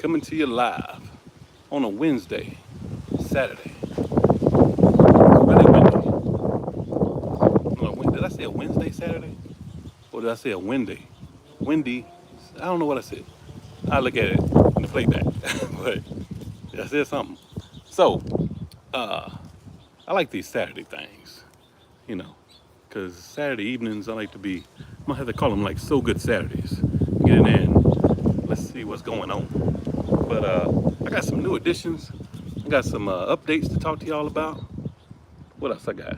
coming to you live on a Wednesday, Saturday. Really windy. No, did I say a Wednesday, Saturday? Or did I say a Wednesday? Windy. I don't know what I said. I look at it in the playback, but I said something. So, uh, I like these Saturday things, you know, because Saturday evenings I like to be. I'm gonna have to call them like So Good Saturdays. Get in there and let's see what's going on. But I got some new additions. I got some updates to talk to y'all about. What else I got?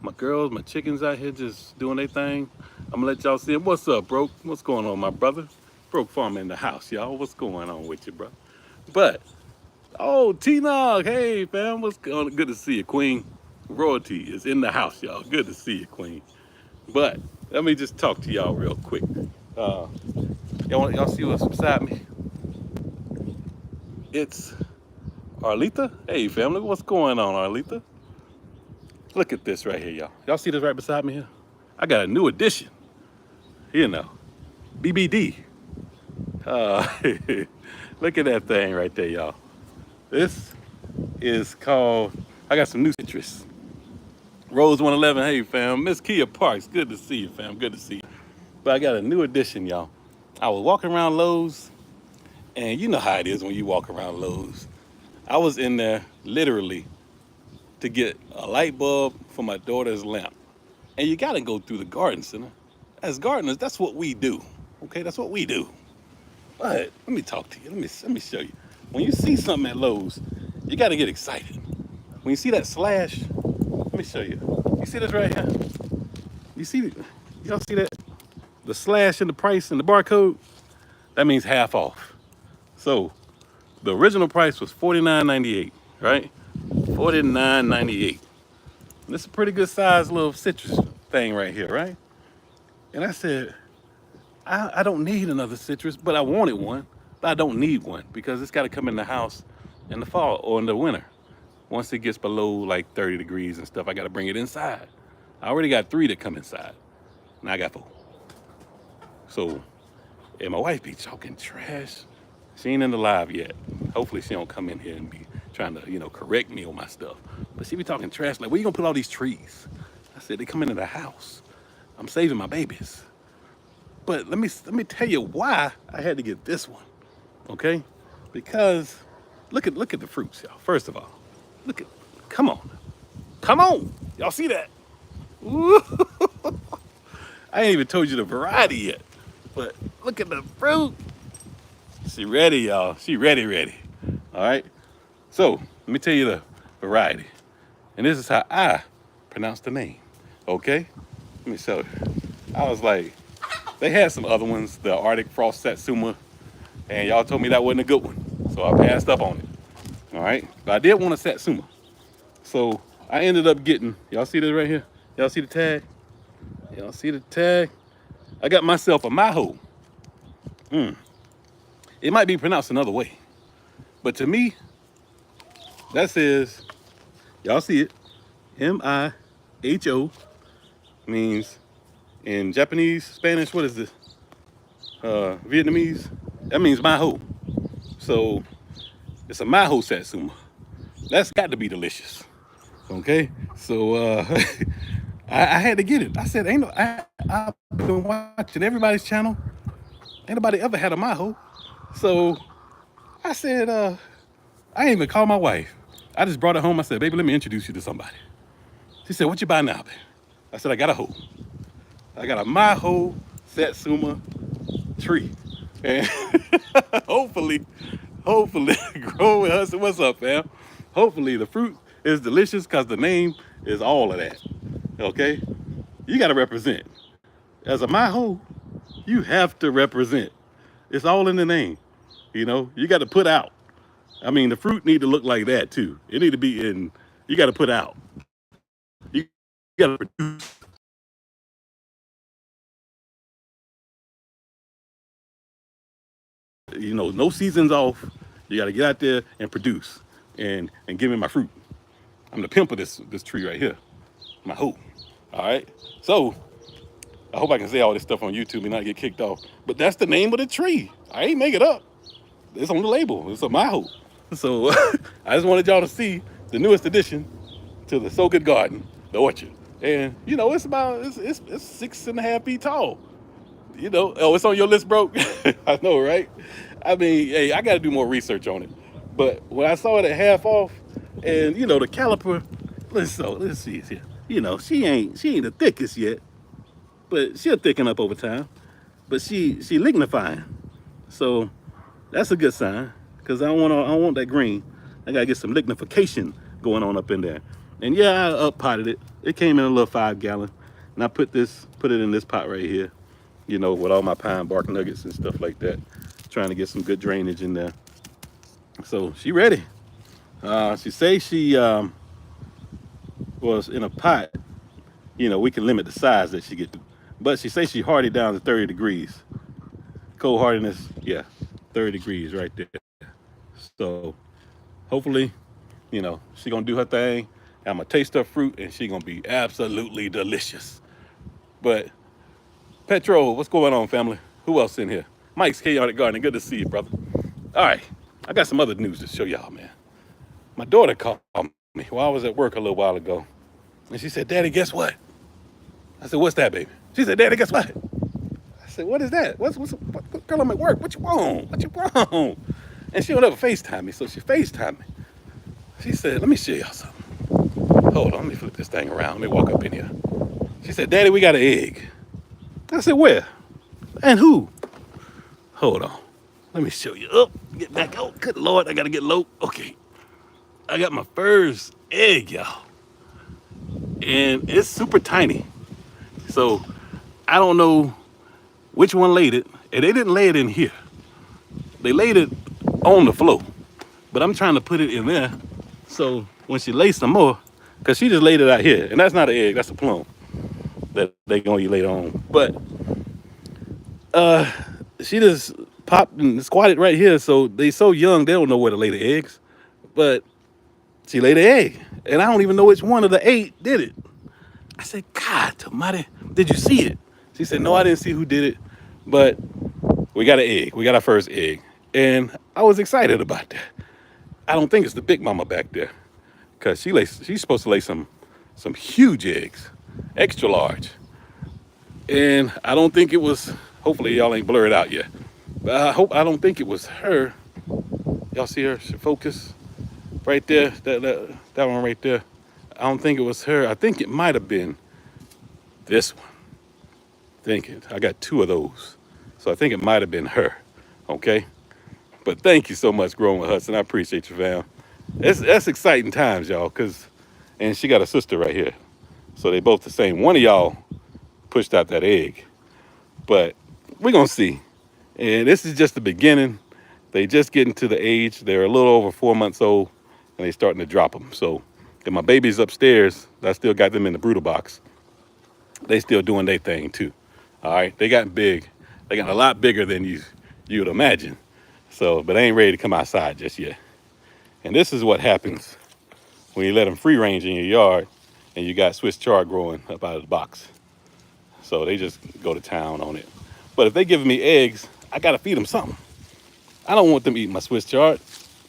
My girls, my chickens out here just doing their thing. I'm gonna let y'all see them. What's up, bro? What's going on, my brother? Broke Farmer in the house, y'all. What's going on with you, bro? But, oh, T-Nog, hey, fam, what's going on? Good to see you, Queen. Royalty is in the house, y'all. Good to see you, Queen. But, let me just talk to y'all real quick. Y'all see what's beside me? It's Arlita. Hey, family, what's going on, Arlita? Look at this right here, y'all. Y'all see this right beside me here? I got a new addition. You know, BBD. Uh, look at that thing right there, y'all. This is called, I got some new citrus. Rose 111, hey fam. Miss Kia Parks, good to see you, fam. Good to see you. But I got a new addition, y'all. I was walking around Lowe's, and you know how it is when you walk around Lowe's. I was in there literally to get a light bulb for my daughter's lamp. And you gotta go through the garden center. As gardeners, that's what we do. Okay, that's what we do. But let me talk to you. Let me show you. When you see something at Lowe's, you gotta get excited. When you see that slash, let me show you. You see this right here? You see, y'all see that? The slash in the price and the barcode? That means half off. So the original price was $49.98, right? $49.98. This is a pretty good sized little citrus thing right here, right? And I said, I don't need another citrus, but I wanted one, but I don't need one because it's got to come in the house in the fall or in the winter. Once it gets below like 30 degrees and stuff, I got to bring it inside. I already got 3 that come inside. Now I got 4. So, and my wife be talking trash. She ain't in the live yet. Hopefully she don't come in here and be trying to, correct me on my stuff. But she be talking trash like, where you gonna put all these trees? I said, they come into the house. I'm saving my babies. But let me tell you why I had to get this one, okay? Because look at the fruits, y'all. First of all, come on, y'all see that? Ooh. I ain't even told you the variety yet, but look at the fruit. She ready, y'all. She ready. All right. So let me tell you the variety, and this is how I pronounce the name. Okay. Let me show you. I was like. They had some other ones, the Arctic Frost Satsuma, and y'all told me that wasn't a good one, so I passed up on it. All right, but I did want a Satsuma, so I ended up getting. Y'all see this right here? Y'all see the tag? Y'all see the tag? I got myself a Maho. It might be pronounced another way, but to me, that says, y'all see it? M-I-H-O means. In Japanese, Spanish, what is this? Vietnamese, that means Maho. So it's a Maho Satsuma. That's got to be delicious. Okay, so I had to get it. I said, I've been watching everybody's channel. Ain't nobody ever had a Maho. So I said, I ain't even called my wife. I just brought it home. I said, baby, let me introduce you to somebody. She said, what you buy now, babe? I said, I got a hoe. I got a Maho Satsuma tree. And hopefully, grow with us. What's up, fam? Hopefully the fruit is delicious because the name is all of that. Okay? You got to represent. As a Maho, you have to represent. It's all in the name. You got to put out. I mean, the fruit need to look like that too. It need to be in, you got to put out. You got to produce. No seasons off. You got to get out there and produce and give me my fruit. I'm the pimp of this tree right here. My hoe. All right. So I hope I can say all this stuff on YouTube and not get kicked off. But that's the name of the tree. I ain't make it up. it's on the label. It's a my hope. So I just wanted y'all to see the newest addition to the Sow Good Garden, the orchard. And you know, it's 6.5 feet tall. You know, oh, it's on your list, bro. I know, right? I mean, hey, I got to do more research on it. But when I saw it at half off, and you know, the caliper, let's see here. You know, she ain't the thickest yet, but she'll thicken up over time. But she lignifying, so that's a good sign. Cause I don't want that green. I gotta get some lignification going on up in there. And yeah, I up potted it. It came in a little 5 gallon, and I put it in this pot right here. You know, with all my pine bark nuggets and stuff like that, trying to get some good drainage in there. So she ready. She say she was in a pot. You know, we can limit the size that she get to, but she say she hardy down to 30 degrees. Cold hardiness, yeah, 30 degrees right there. So hopefully, you know, she gonna do her thing. I'm gonna taste her fruit, and she gonna be absolutely delicious. But Petro, what's going on, family? Who else in here? Mike's Chaotic Gardening. Good to see you, brother. All right, I got some other news to show y'all, man. My daughter called me while I was at work a little while ago, and she said, "Daddy, guess what?" I said, "What's that, baby?" She said, "Daddy, guess what?" I said, "What is that? What girl, I'm at work. What you want? What you want?" And she don't ever FaceTime me, so she FaceTime me. She said, "Let me show y'all something. Hold on, let me flip this thing around. Let me walk up in here." She said, "Daddy, we got an egg." I said, "Where? And who?" Hold on. Let me show you. Oh, get back. Oh, good Lord, I gotta get low. Okay. I got my first egg, y'all. And it's super tiny. So I don't know which one laid it. And they didn't lay it in here. They laid it on the floor. But I'm trying to put it in there. So when she lays some more, because she just laid it out here. And that's not an egg, that's a plum that they gonna eat later on. But she just popped and squatted right here. So they so young, they don't know where to lay the eggs. But she laid the egg. And I don't even know which one of the 8 did it. I said, "God almighty, did you see it?" She said, "No, I didn't see who did it. But we got an egg. We got our first egg." And I was excited about that. I don't think it's the big mama back there. Because she's supposed to lay some huge eggs, extra large. And I don't think it was, hopefully y'all ain't blurred out yet. But I don't think it was her. Y'all see her focus right there, that one right there. I don't think it was her. I think it might have been this one. I got 2 of those. So I think it might have been her. Okay. But thank you so much, Growing with Hudson. I appreciate you, fam. That's exciting times, y'all, and she got a sister right here. So they both the same. One of y'all pushed out that egg. But we're gonna see. And this is just the beginning. They just getting to the age. They're a little over 4 months old, and they starting to drop them. So if my baby's upstairs, I still got them in the brooder box. They still doing their thing too. All right, they got big. They got a lot bigger than you would imagine. So, but they ain't ready to come outside just yet. And this is what happens when you let them free range in your yard and you got Swiss chard growing up out of the box. So they just go to town on it. But if they give me eggs, I gotta feed them something. I don't want them eating my Swiss chard,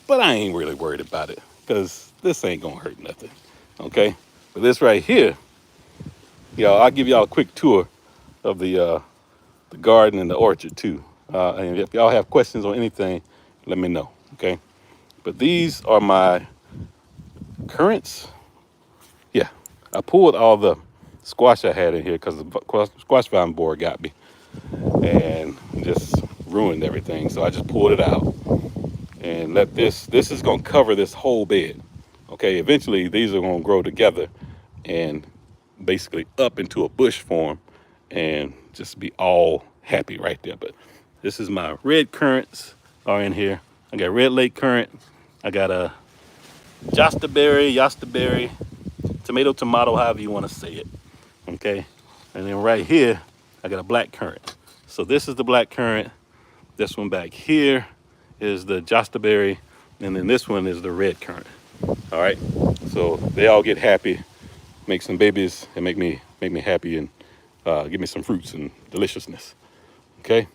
but I ain't really worried about it because this ain't gonna hurt nothing, okay? But this right here, y'all, I'll give y'all a quick tour of the garden and the orchard too. And if y'all have questions on anything, let me know, okay? But these are my currants. Yeah, I pulled all the squash I had in here because the squash vine borer got me and just ruined everything. So I just pulled it out and this is gonna cover this whole bed. Okay, eventually these are gonna grow together and basically up into a bush form and just be all happy right there. But this is my red currants are in here. I got red lake currant. I got a yasterberry, tomato, however you want to say it. Okay, and then right here, I got a black currant. So this is the black currant. This one back here is the yasterberry, and then this one is the red currant. All right, so they all get happy, make some babies, and make me happy, and give me some fruits and deliciousness. Okay,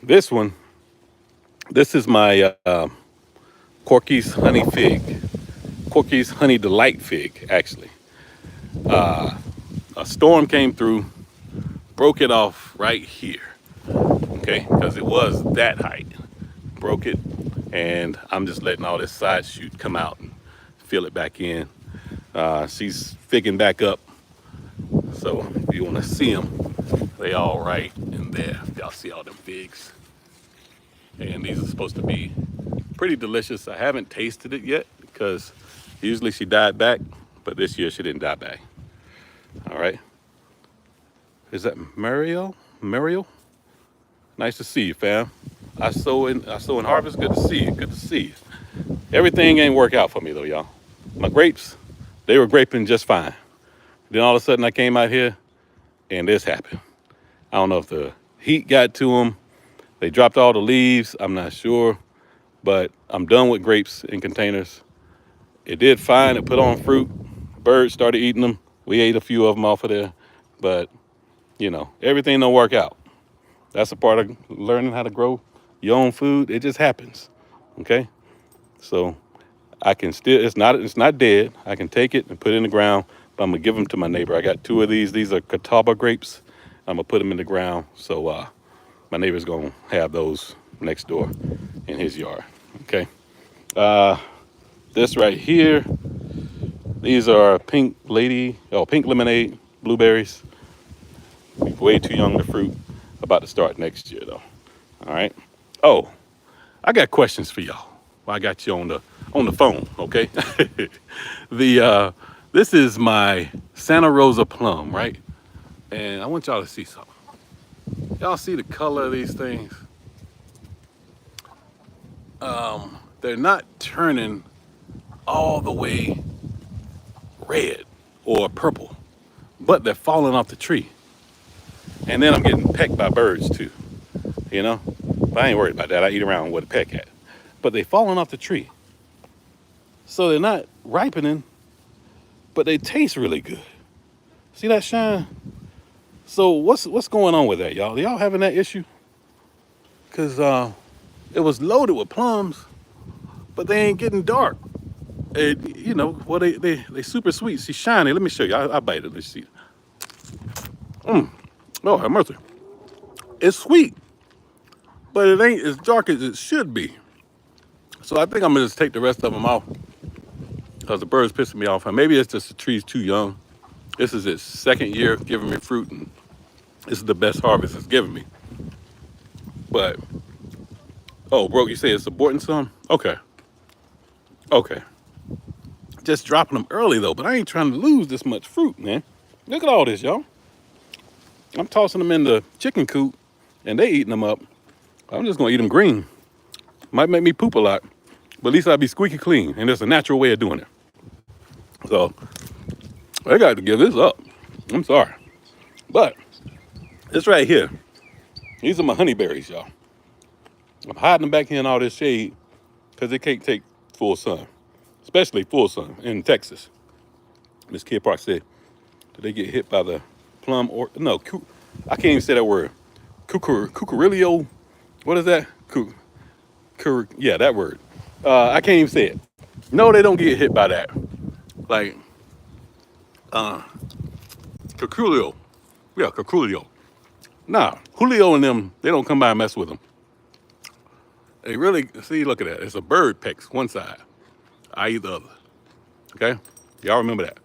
this one This is my Corky's honey fig. Corky's honey delight fig, actually. A storm came through, broke it off right here. Okay, because it was that height. Broke it, and I'm just letting all this side shoot come out and fill it back in. She's figging back up, so if you want to see them, they all right in there. Y'all see all them figs, and these are supposed to be pretty delicious. I haven't tasted it yet because usually she died back, but this year she didn't die back. All right, is that Mario? Mario? Nice to see you, fam. I sow and harvest. Good to see you. Good to see you. Everything ain't work out for me though, y'all. My grapes, they were graping just fine. Then all of a sudden I came out here and this happened. I don't know if the heat got to them. They dropped all the leaves. I'm not sure, but I'm done with grapes in containers. It did fine. It put on fruit. Birds started eating them. We ate a few of them off of there, but you know, everything don't work out. That's a part of learning how to grow your own food. It just happens. Okay. So I can still, it's not dead. I can take it and put it in the ground, but I'm gonna give them to my neighbor. I got two of these. These are Catawba grapes. I'm gonna put them in the ground. So my neighbor's gonna have those next door in his yard. Okay. This right here, these are pink lemonade blueberries. Way too young to fruit. About to start next year though. All right. Oh, I got questions for y'all. Well, I got you on the phone, okay? This is my Santa Rosa plum, right? And I want y'all to see something. Y'all see the color of these things? They're not turning all the way red or purple, but they're falling off the tree. And then I'm getting pecked by birds too, you know? But I ain't worried about that. I eat around with a peck at. But they falling off the tree. So they're not ripening, but they taste really good. See that shine? So what's going on with that, y'all? Y'all having that issue? Cause it was loaded with plums, but they ain't getting dark. And you know, well they super sweet. See, shiny. Let me show you. I bite it. Let's see. Oh, have mercy. It's sweet, but it ain't as dark as it should be. So I think I'm gonna just take the rest of them off because the bird's pissing me off. And maybe it's just the tree's too young. This is its second year giving me fruit, and this is the best harvest it's given me. But, oh, bro, you say it's aborting some? Okay. Okay. Just dropping them early, though, but I ain't trying to lose this much fruit, man. Look at all this, y'all. I'm tossing them in the chicken coop, and they eating them up. I'm just going to eat them green. Might make me poop a lot, but at least I'll be squeaky clean, and there's a natural way of doing it. So, I got to give this up. I'm sorry. But, this right here, these are my honeyberries, y'all. I'm hiding them back here in all this shade because they can't take full sun, especially full sun in Texas. Miss Kid Park said, did they get hit by the plum or no? I can't even say that word. Cucurillo. What is that? Yeah, that word. I can't even say it. No, they don't get hit by that. Like, Cucurillo. Yeah, Cucurillo. Nah, Julio and them, they don't come by and mess with them. They really, see, look at that. It's a bird pecks one side. I eat the other. Okay? Y'all remember that.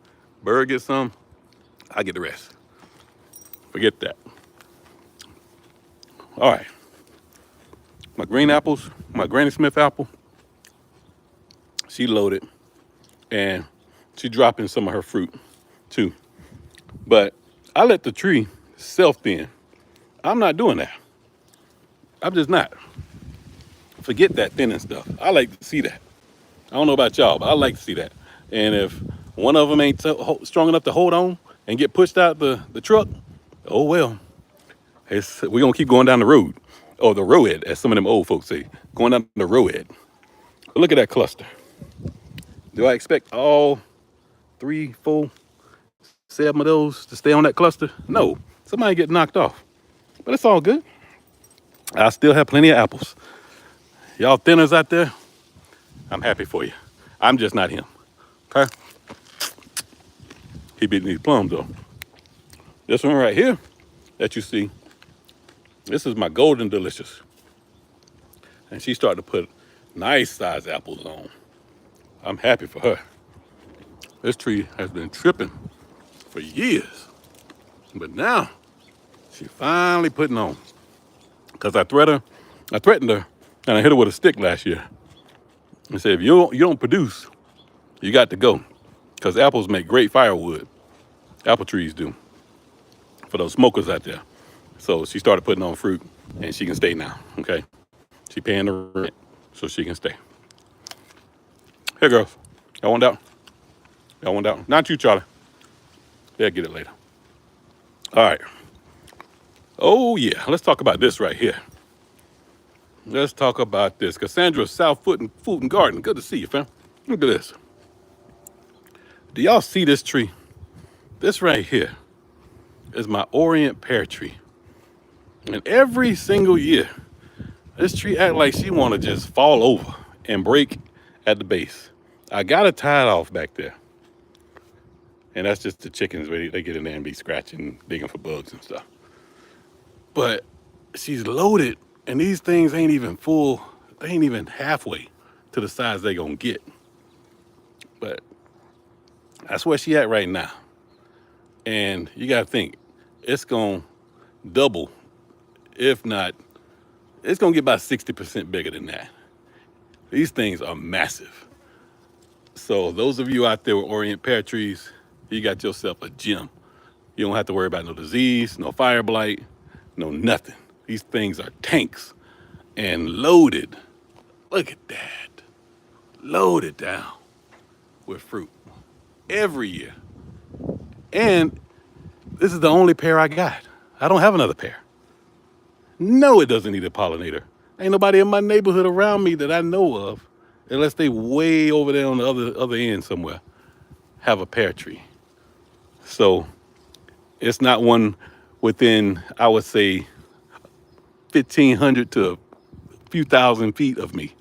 Bird gets some, I get the rest. Forget that. All right. My green apples, my Granny Smith apple, she loaded and she dropping some of her fruit too. But I let the tree self-thin. I'm not doing that. I'm just not. Forget that thinning stuff. I like to see that. I don't know about y'all, but I like to see that. And if one of them ain't strong enough to hold on and get pushed out the truck, oh well. We're going to keep going down the road. Or the road, as some of them old folks say. Going down the road. But look at that cluster. Do I expect all 3, 4, 7 of those to stay on that cluster? No. Somebody get knocked off. But it's all good. I still have plenty of apples. Y'all thinners out there, I'm happy for you. I'm just not him, okay? He beating these plums though. This one right here that you see, this is my golden delicious. And she started to put nice size apples on. I'm happy for her. This tree has been tripping for years, but now she finally putting on. Cause I threatened her, and I hit her with a stick last year. I said, if you don't produce, you got to go. Cause apples make great firewood. Apple trees do. For those smokers out there. So she started putting on fruit, and she can stay now, okay? She paying the rent, so she can stay. Here, girls. Y'all want out? Y'all want out? Not you, Charlie. They'll get it later. All right. Oh, yeah. Let's talk about this right here. Let's talk about this. Cassandra, South Food and Garden. Good to see you, fam. Look at this. Do y'all see this tree? This right here is my Orient pear tree. And every single year, this tree act like she want to just fall over and break at the base. I got to tie it off back there. And that's just the chickens. They get in there and be scratching, digging for bugs and stuff. But she's loaded, and these things ain't even full. They ain't even halfway to the size they gonna get. But that's where she at right now. And you gotta think, it's gonna double, if not, it's gonna get about 60% bigger than that. These things are massive. So those of you out there with Orient pear trees, you got yourself a gem. You don't have to worry about no disease, no fire blight, no nothing. These things are tanks and loaded. Look at that. Loaded down with fruit every year. And this is the only pear I got. I don't have another pear. No, it doesn't need a pollinator. Ain't nobody in my neighborhood around me that I know of, unless they way over there on the other end somewhere, have a pear tree. So it's not one within, I would say, 1,500 to a few thousand feet of me.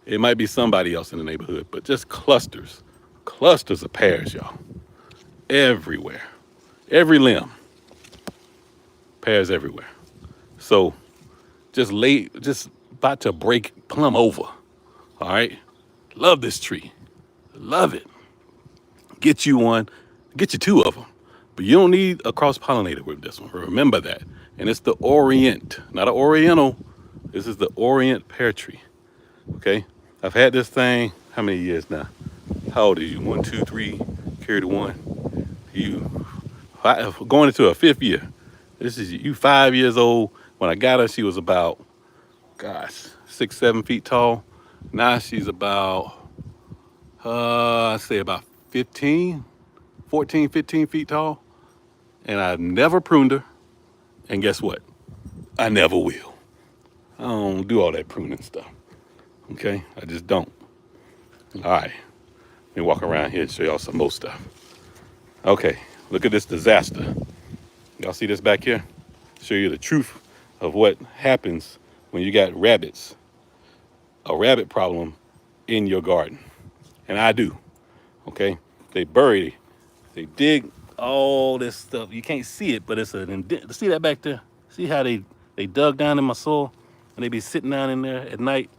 It might be somebody else in the neighborhood, but just clusters of pears, y'all. Everywhere. Every limb. Pears everywhere. So just about to break plumb over. All right. Love this tree. Love it. Get you one, get you two of them. But you don't need a cross-pollinator with this one. Remember that. And it's the Orient, not an Oriental. This is the Orient pear tree. Okay? I've had this thing, how many years now? How old are you? 1, 2, 3, carry the one. Going into a 5th year. This is you 5 years old. When I got her, she was about, 6, 7 feet tall. Now she's about, I'd say about 15 feet tall. And I've never pruned her. And guess what? I never will. I don't do all that pruning stuff. Okay? I just don't. All right. Let me walk around here and show y'all some more stuff. Okay. Look at this disaster. Y'all see this back here? Show you the truth of what happens when you got rabbits. A rabbit problem in your garden. And I do. Okay? They dig all this stuff. You can't see it, but it's an indent. See that back there? See how they dug down in my soil? And they be sitting down in there at night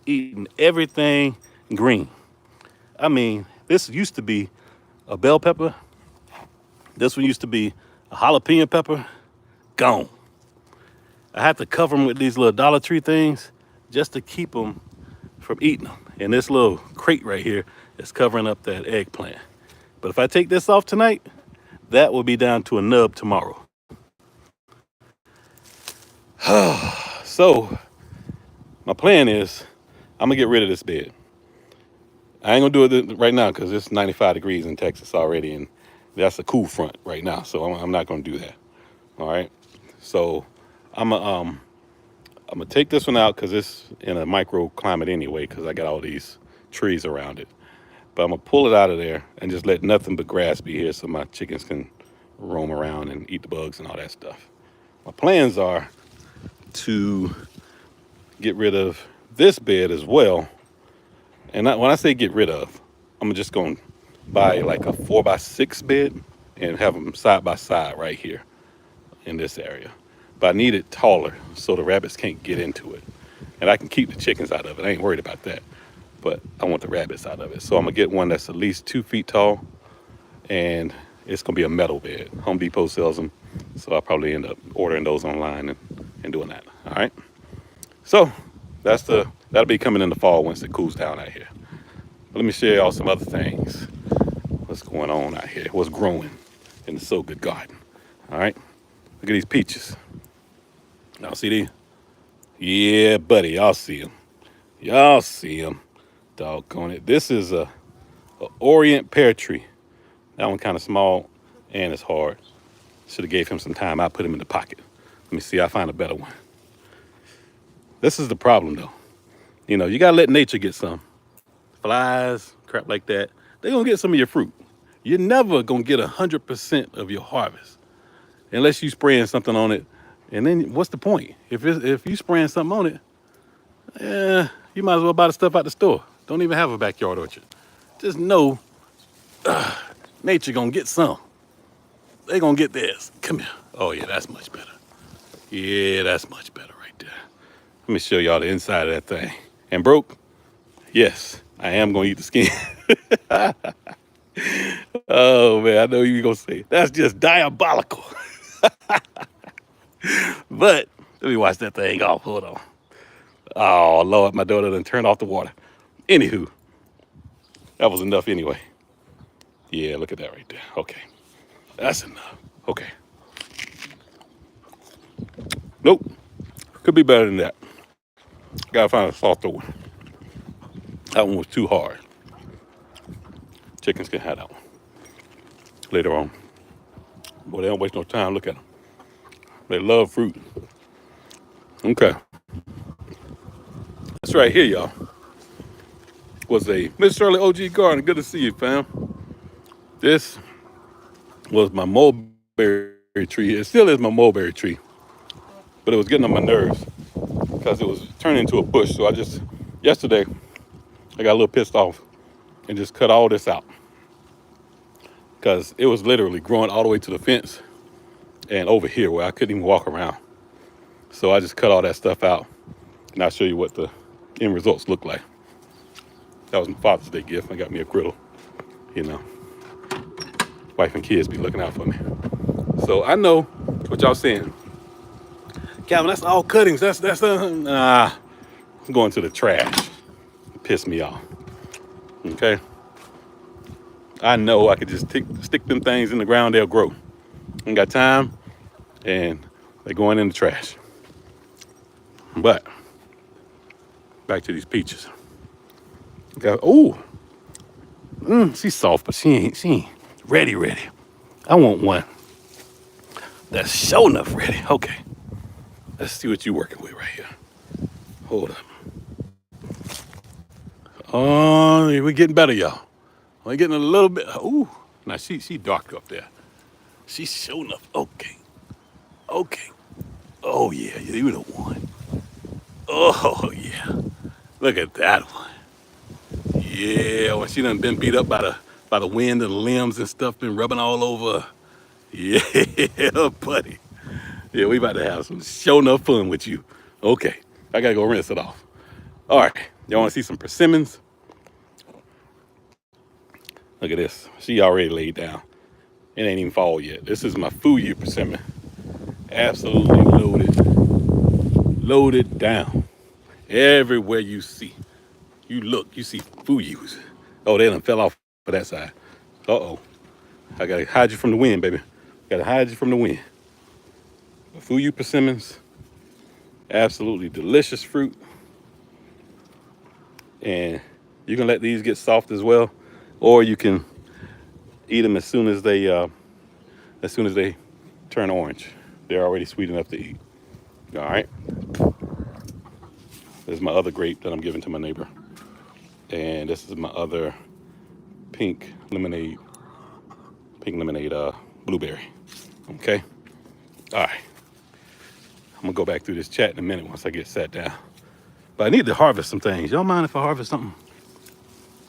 eating everything green. I mean, this used to be a bell pepper. This one used to be a jalapeno pepper. Gone. I have to cover them with these little Dollar Tree things just to keep them from eating them. And this little crate right here is covering up that eggplant. But if I take this off tonight, that will be down to a nub tomorrow. So my plan is I'm gonna get rid of this bed. I ain't gonna do it right now because it's 95 degrees in Texas already, and that's a cool front right now. So I'm not gonna do that. All right. So I'm gonna take this one out because it's in a microclimate anyway because I got all these trees around it. But I'm gonna pull it out of there and just let nothing but grass be here so my chickens can roam around and eat the bugs and all that stuff. My plans are to get rid of this bed as well. And when I say get rid of, I'm just going to buy like a 4x6 bed and have them side by side right here in this area. But I need it taller so the rabbits can't get into it. And I can keep the chickens out of it. I ain't worried about that. But I want the rabbits out of it. So I'm going to get one that's at least 2 feet tall. And it's going to be a metal bed. Home Depot sells them. So I'll probably end up ordering those online and doing that. All right. So that'll be coming in the fall once it cools down out here. But let me share y'all some other things. What's going on out here? What's growing in the Sow Good garden? All right. Look at these peaches. Y'all see these? Yeah, buddy. Y'all see them. Y'all see them. Doggone it. This is a Orient pear tree. That one kind of small and it's hard. Should have gave him some time. I put him in the pocket. Let me see. I find a better one. This is the problem though. You know, you gotta let nature get some. Flies, crap like that. They're gonna get some of your fruit. You're never gonna get 100% of your harvest unless you spraying something on it. And then what's the point? If you spraying something on it, you might as well buy the stuff out the store. Don't even have a backyard orchard. Just know nature gonna get some. They gonna get theirs. Come here. Oh yeah, that's much better. Yeah, that's much better right there. Let me show y'all the inside of that thing. And broke? Yes, I am gonna eat the skin. Oh man, I know you're gonna say that's just diabolical. But let me watch that thing off. Hold on. Oh Lord, my daughter done turned off the water. Anywho, that was enough anyway. Yeah, look at that right there. Okay, that's enough. Okay. Nope. Could be better than that. Gotta find a softer one. That one was too hard. Chickens can have that one later on. Boy, they don't waste no time. Look at them. They love fruit. Okay. That's right here, y'all. Was a Miss Shirley OG Garden. Good to see you, fam. This was my mulberry tree. It still is my mulberry tree. But it was getting on my nerves because it was turning into a bush. So yesterday, I got a little pissed off and just cut all this out. Because it was literally growing all the way to the fence and over here where I couldn't even walk around. So I just cut all that stuff out and I'll show you what the end results look like. That was my Father's Day gift. I got me a griddle, you know. Wife and kids be looking out for me. So I know what y'all saying. Calvin, that's all cuttings. Nah, I'm going to the trash. It pissed me off. Okay. I know I could just stick them things in the ground, they'll grow. Ain't got time, and they're going in the trash. But back to these peaches. She's soft, but she ain't ready. I want one that's sure enough ready. Okay, let's see what you're working with right here. Hold up. Oh, we're getting better, y'all. We're getting a little bit. Ooh, now she dark up there. She's sure enough. Okay. Oh yeah, you the one. Oh yeah. Look at that one. Yeah, when she done been beat up by the wind and the limbs and stuff, been rubbing all over. Yeah, buddy. Yeah, we about to have some show enough fun with you. Okay, I gotta go rinse it off. All right, y'all wanna see some persimmons? Look at this. She already laid down. It ain't even fall yet. This is my Fuyu persimmon. Absolutely loaded down. Everywhere you see. You look, you see Fuyus. Oh, they done fell off for that side. Uh-oh. I gotta hide you from the wind, baby. Gotta hide you from the wind. The Fuyu persimmons, absolutely delicious fruit. And you can let these get soft as well, or you can eat them as soon as they turn orange. They're already sweet enough to eat. All right. This is my other grape that I'm giving to my neighbor. And this is my other pink lemonade blueberry. Okay. All right. I'm gonna go back through this chat in a minute once I get sat down. But I need to harvest some things. Y'all mind if I harvest something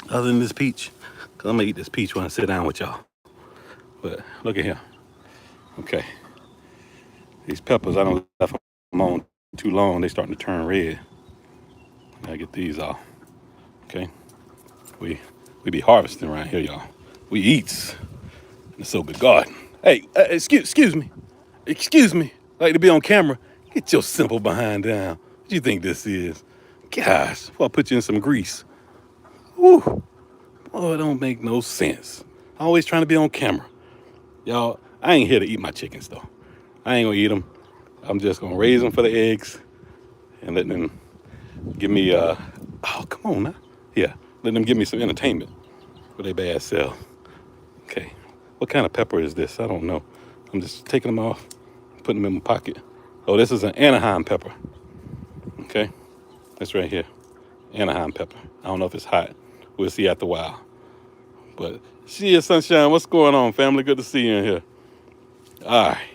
other than this peach? Because I'm going to eat this peach when I sit down with y'all. But look at here. Okay. These peppers, I don't left them on too long. They starting to turn red. I gotta get these off. Okay. We be harvesting around here, y'all. We eats in the Sow Good Garden. Hey, excuse me. Excuse me. Like to be on camera. Get your simple behind down. What do you think this is? Gosh, before I put you in some grease. Woo. Oh, it don't make no sense. Always trying to be on camera. Y'all, I ain't here to eat my chickens though. I ain't gonna eat them. I'm just gonna raise them for the eggs and let them give me, oh, come on now. Yeah, let them give me some entertainment for their bad self. Okay, what kind of pepper is this? I don't know. I'm just taking them off, putting them in my pocket. Oh, this is an Anaheim pepper. Okay, that's right here. Anaheim pepper. I don't know if it's hot. We'll see after a while. But she is Sunshine. What's going on, family? Good to see you in here. All right.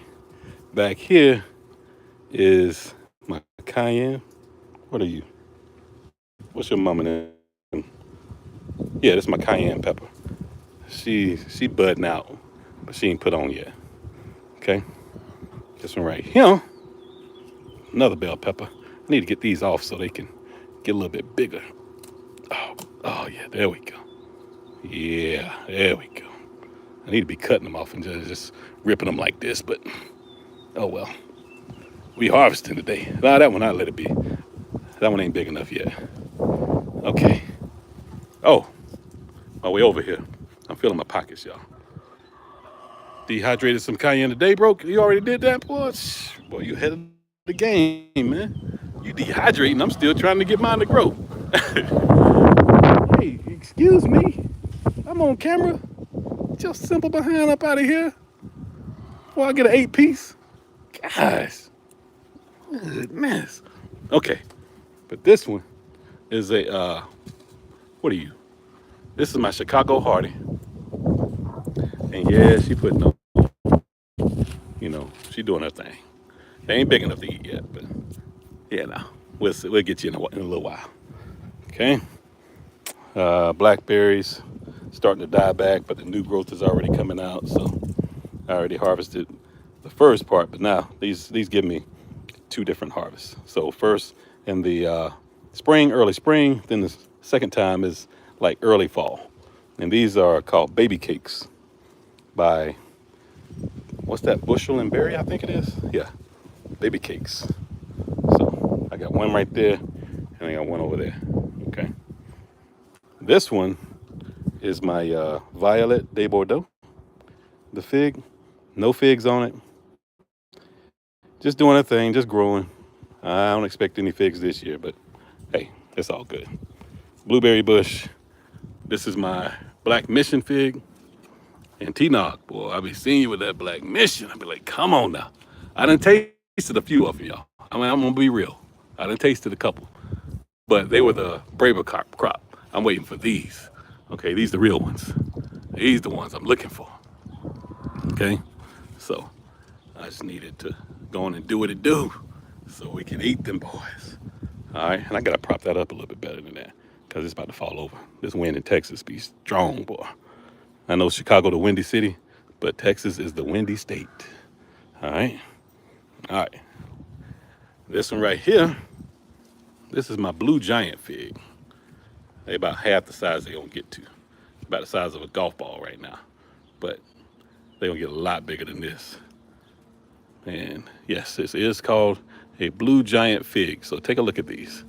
Back here is my cayenne. What are you? What's your mama name? Yeah, this is my cayenne pepper. She budding out, but she ain't put on yet. Okay. This one right here. Another bell pepper. I need to get these off so they can get a little bit bigger. Oh yeah, there we go. Yeah, there we go. I need to be cutting them off and just ripping them like this, but oh well. We harvesting today. Nah, that one I let it be. That one ain't big enough yet. Okay. Oh, my way over here. I'm feeling my pockets, y'all. Dehydrated some cayenne today, bro. You already did that, boy? Boy, you ahead of the game, man. You dehydrating. I'm still trying to get mine to grow. Hey, excuse me. I'm on camera. Just simple behind up out of here. Before I get an 8-piece. Gosh. Good mess. Okay. But this one is a, what are you? This is my Chicago Hardy. And yeah, she putting up, she doing her thing. They ain't big enough to eat yet, but yeah, no. We'll get you in a little while. Okay. Blackberries starting to die back, but the new growth is already coming out. So I already harvested the first part, but now these give me 2 different harvests. So first in the spring, early spring, then the second time is like early fall. And these are called baby cakes by, what's that, Bushel and Berry, I think it is? Yeah, baby cakes. So I got one right there, and I got one over there, okay? This one is my Violet de Bordeaux, the fig. No figs on it. Just doing a thing, just growing. I don't expect any figs this year, but hey, it's all good. Blueberry bush. This is my Black Mission fig. And T-Nog, boy, I be seeing you with that Black Mission. I be like, come on now. I done tasted a few of them, y'all. I mean, I'm gonna be real. I done tasted a couple. But they were the braver crop. I'm waiting for these. Okay, these the real ones. These the ones I'm looking for. Okay, so I just needed to go on and do what it do so we can eat them boys. All right, and I gotta prop that up a little bit better than that because it's about to fall over. This wind in Texas be strong, boy. I know Chicago the windy city, but Texas is the windy state. All right. All right. This one right here, this is my Blue Giant fig. They about half the size they're gonna get to. About the size of a golf ball right now. But they're gonna get a lot bigger than this. And yes, this is called a Blue Giant fig. So take a look at these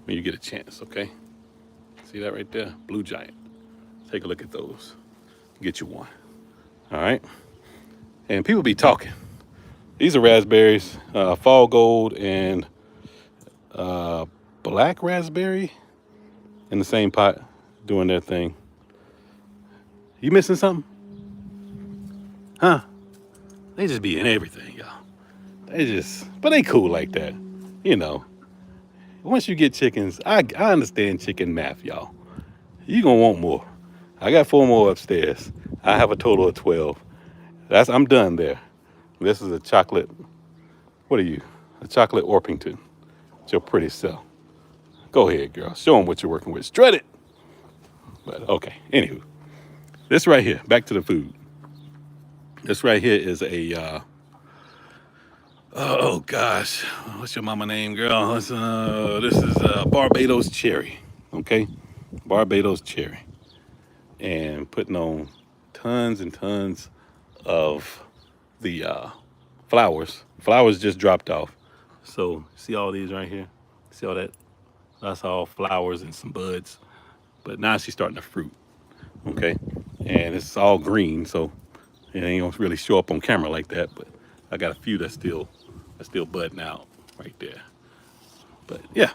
when you get a chance, okay? See that right there? Blue Giant. Take a look at those. Get you one. All right. And people be talking. These are raspberries, fall gold and black raspberry in the same pot doing their thing. You missing something? Huh? They just be in everything, y'all. But they cool like that. Once you get chickens, I understand chicken math, y'all. You gonna want more. I got 4 more upstairs. I have a total of 12. I'm done there. This is a chocolate, what are you? A chocolate Orpington. It's your pretty self. Go ahead, girl. Show them what you're working with. Strut it. But okay. Anywho, this right here. Back to the food. This right here is a oh gosh, what's your mama name, girl? This is Barbados cherry. Okay, Barbados cherry, and putting on tons and tons of the flowers. Flowers just dropped off. So see all these right here? See all that? That's all flowers and some buds. But now she's starting to fruit. Okay, and it's all green, so it ain't gonna really show up on camera like that. But I got a few that's still budding out right there. But yeah,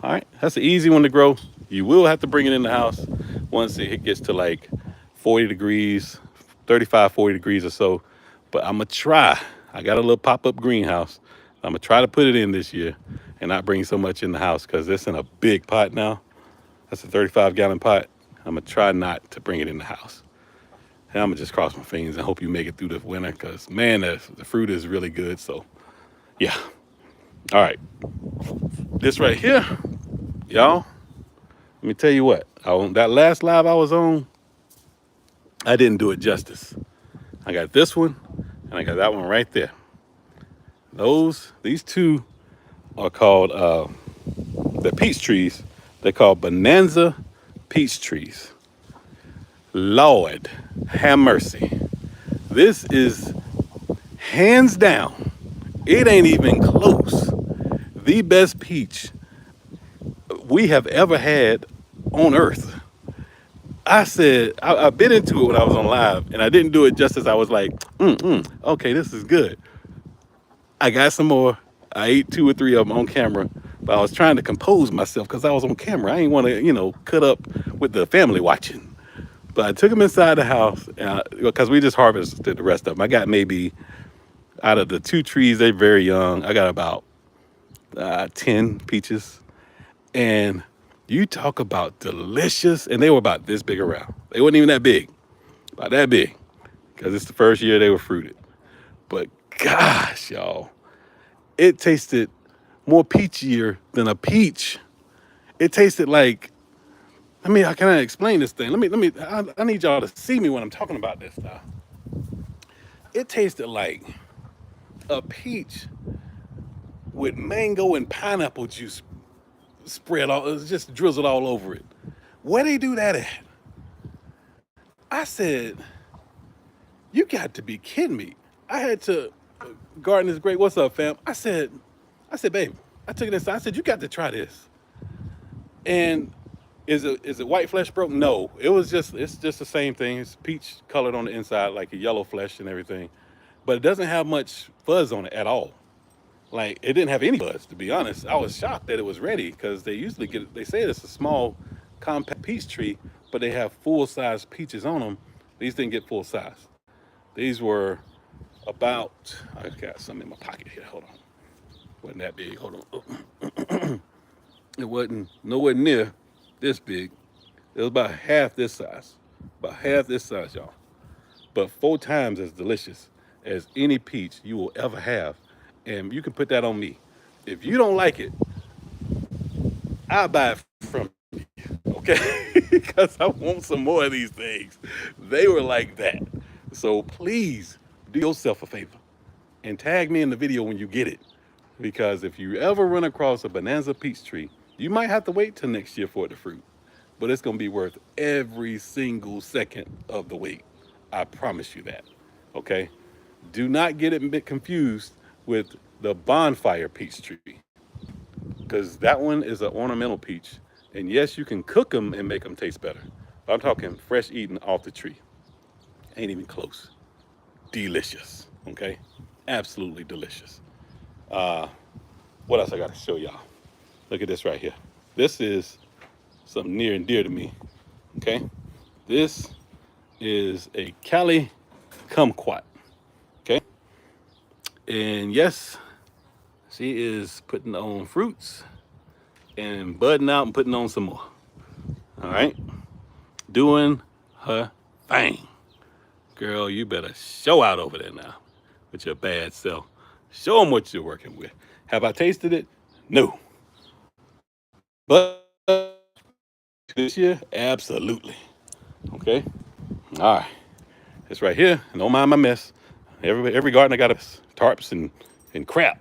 all right, that's an easy one to grow. You will have to bring it in the house once it gets to like 40 degrees, 35, 40 degrees or so. But I'm gonna try. I got a little pop-up greenhouse. I'm gonna try to put it in this year and not bring so much in the house because it's in a big pot now. That's a 35-gallon pot. I'm gonna try not to bring it in the house. And I'm gonna just cross my fingers and hope you make it through the winter because man, the fruit is really good. So yeah. All right. This right here, y'all, let me tell you what. On that last live I was on, I didn't do it justice. I got this one and I got that one right there. These two are called the peach trees. They're called Bonanza peach trees. Lord, have mercy. This is hands down, it ain't even close, the best peach we have ever had on earth. I said, I bit into it when I was on live and I didn't do it justice. I was like, okay, this is good. I got some more. I ate 2 or 3 of them on camera, but I was trying to compose myself because I was on camera. I didn't want to, cut up with the family watching. But I took them inside the house because we just harvested the rest of them. I got maybe out of the 2 trees, they're very young. I got about 10 peaches. And you talk about delicious. And they were about this big around. They weren't even that big, about that big, because it's the first year they were fruited. But gosh, y'all, it tasted more peachier than a peach. It tasted like, how can I explain this thing? I need y'all to see me when I'm talking about this stuff. It tasted like a peach with mango and pineapple juice spread all, just drizzled all over it. Where they do that at? I said, you got to be kidding me. I had to, Garden is great. What's up, fam? I said, babe, I took it inside. I said, you got to try this. And is it white flesh broke? No, it's just the same thing. It's peach colored on the inside, like a yellow flesh and everything. But it doesn't have much fuzz on it at all. Like, it didn't have any fuzz, to be honest. I was shocked that it was ready because they say it's a small, compact peach tree, but they have full-size peaches on them. These didn't get full size. These were about, I got some in my pocket here, hold on. Wasn't that big, hold on. It wasn't nowhere near this big. It was about half this size. About half this size, y'all. But 4 times as delicious as any peach you will ever have. And you can put that on me. If you don't like it, I'll buy it from you, okay? Because I want some more of these things. They were like that. So please do yourself a favor and tag me in the video when you get it. Because if you ever run across a Bonanza peach tree, you might have to wait till next year for it to fruit. But it's gonna be worth every single second of the wait. I promise you that, okay? Do not get it a bit confused with the bonfire peach tree, because that one is an ornamental peach. And yes, you can cook them and make them taste better. But I'm talking fresh eating off the tree. Ain't even close. Delicious, okay? Absolutely delicious. What else I gotta show y'all? Look at this right here. This is something near and dear to me, okay? This is a Cali kumquat, okay? And yes, she is putting on fruits and budding out and putting on some more. All right, doing her thing. Girl, you better show out over there now with your bad self. Show them what you're working with. Have I tasted it? No. But this year, absolutely. Okay. All right. It's right here. And don't mind my mess. Every gardener got tarps and crap,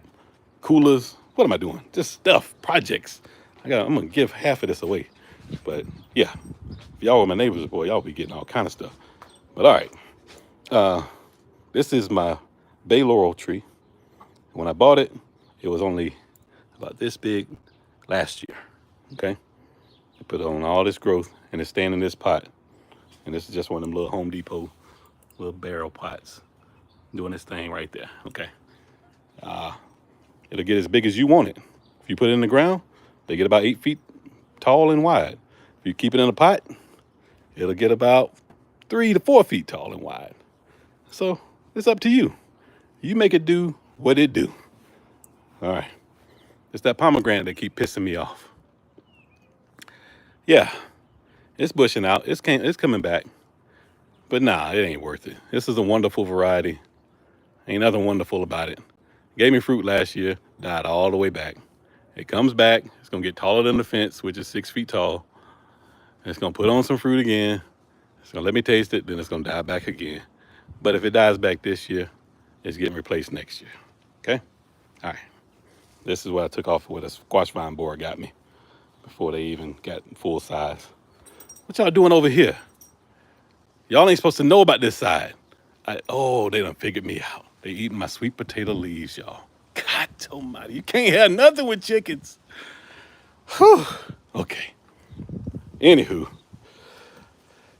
coolers. What am I doing? Just stuff, projects. I'm gonna give half of this away. But yeah, if y'all were my neighbors, boy, y'all be getting all kind of stuff. But all right. This is my bay laurel tree. When I bought it, it was only about this big last year. Okay. I put on all this growth and it's staying in this pot. And this is just one of them little Home Depot little barrel pots doing this thing right there. Okay. It'll get as big as you want it. If you put it in the ground, they get about 8 feet tall and wide. If you keep it in a pot, it'll get about 3 to 4 feet tall and wide. So it's up to you. You make it do what it do. All right. It's that pomegranate that keep pissing me off. Yeah, it's bushing out. It's coming back. But nah, it ain't worth it. This is a wonderful variety. Ain't nothing wonderful about it. Gave me fruit last year, died all the way back. It comes back. It's going to get taller than the fence, which is 6 feet tall. It's going to put on some fruit again. It's going to let me taste it. Then it's going to die back again. But if it dies back this year, it's getting replaced next year. Okay? All right. This is what I took off with a squash vine borer got me before they even got full size. What y'all doing over here? Y'all ain't supposed to know about this side. They done figured me out. They eating my sweet potato leaves, y'all. God almighty, you can't have nothing with chickens. Whew. Okay. Anywho,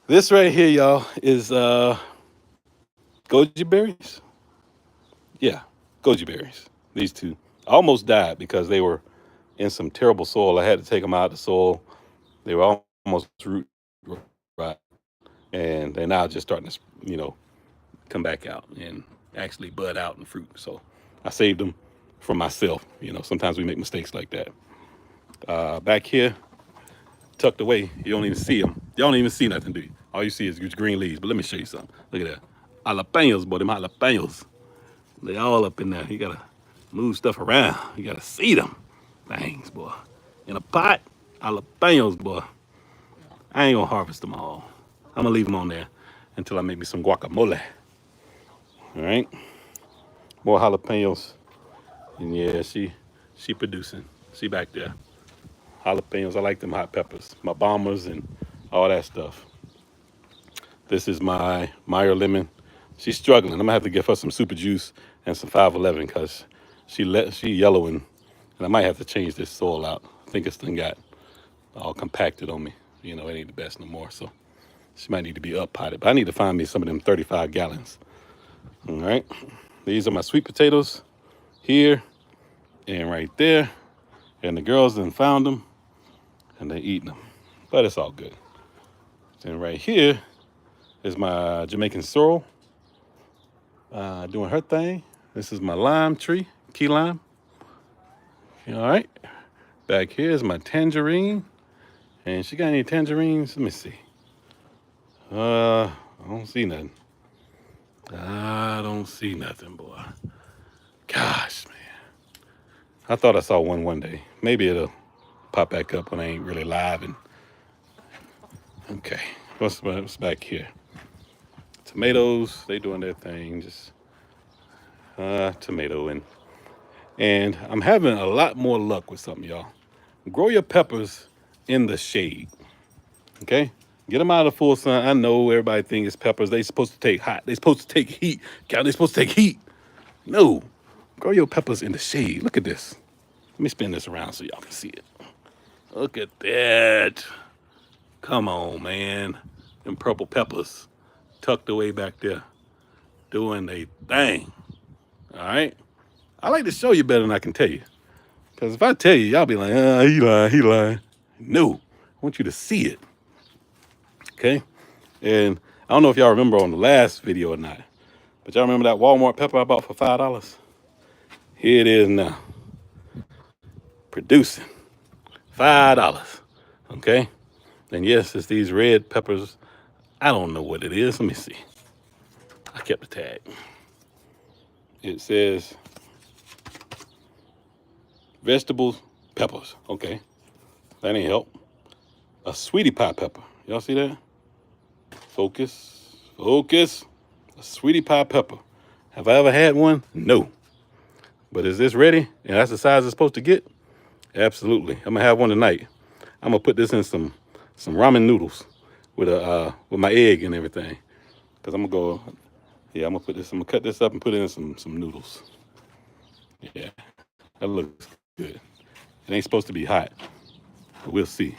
this right here, y'all, is goji berries. Yeah, goji berries. These two. I almost died because they were in some terrible soil. I had to take them out of the soil. They were almost root rot, and they're now just starting to, come back out and actually bud out and fruit. So I saved them for myself. Sometimes we make mistakes like that. Back here, tucked away, you don't even see them. You don't even see nothing, do you? All you see is green leaves. But let me show you something. Look at that. Jalapenos, boy, them jalapenos. They all up in there. You gotta move stuff around. You gotta see them. Things, boy. In a pot, jalapenos, boy. I ain't gonna harvest them all. I'm gonna leave them on there until I make me some guacamole. All right. More jalapenos. And yeah, she producing. She back there. Jalapenos. I like them hot peppers. My bombers and all that stuff. This is my Meyer lemon. She's struggling. I'm gonna have to give her some super juice and some 511 because she yellowing, and I might have to change this soil out. I think this thing got all compacted on me. It ain't the best no more. So she might need to be up potted. But I need to find me some of them 35 gallons. All right. These are my sweet potatoes here and right there. And the girls done found them and they eating them. But it's all good. Then right here is my Jamaican sorrel doing her thing. This is my lime tree, key lime. All right. Back here is my tangerine. And she got any tangerines? Let me see. I don't see nothing. I don't see nothing, boy. Gosh, man. I thought I saw one day. Maybe it'll pop back up when I ain't really live. Okay, what's back here? Tomatoes, they doing their thing. Just tomato and I'm having a lot more luck with something, y'all. Grow your peppers in the shade. Okay, get them out of the full sun. I know everybody thinks peppers. They supposed to take hot. They supposed to take heat. God, they supposed to take heat. No, grow your peppers in the shade. Look at this. Let me spin this around so y'all can see it. Look at that. Come on, man. Them purple peppers tucked away back there doing their thing. All right. I like to show you better than I can tell you. Because if I tell you, y'all be like, he lying. No, I want you to see it. Okay. And I don't know if y'all remember on the last video or not, but y'all remember that Walmart pepper I bought for $5? Here it is now. Producing $5. Okay. And yes, it's these red peppers. I don't know what it is. Let me see. I kept the tag. It says vegetables, peppers. Okay. That ain't help. A sweetie pie pepper. Y'all see that? Focus. Focus. A sweetie pie pepper. Have I ever had one? No. But is this ready? And that's the size it's supposed to get? Absolutely. I'm gonna have one tonight. I'm gonna put this in some ramen noodles with my egg and everything. Cause I'm gonna go. Yeah, I'm gonna cut this up and put it in some noodles. Yeah, that looks good. It ain't supposed to be hot, but we'll see.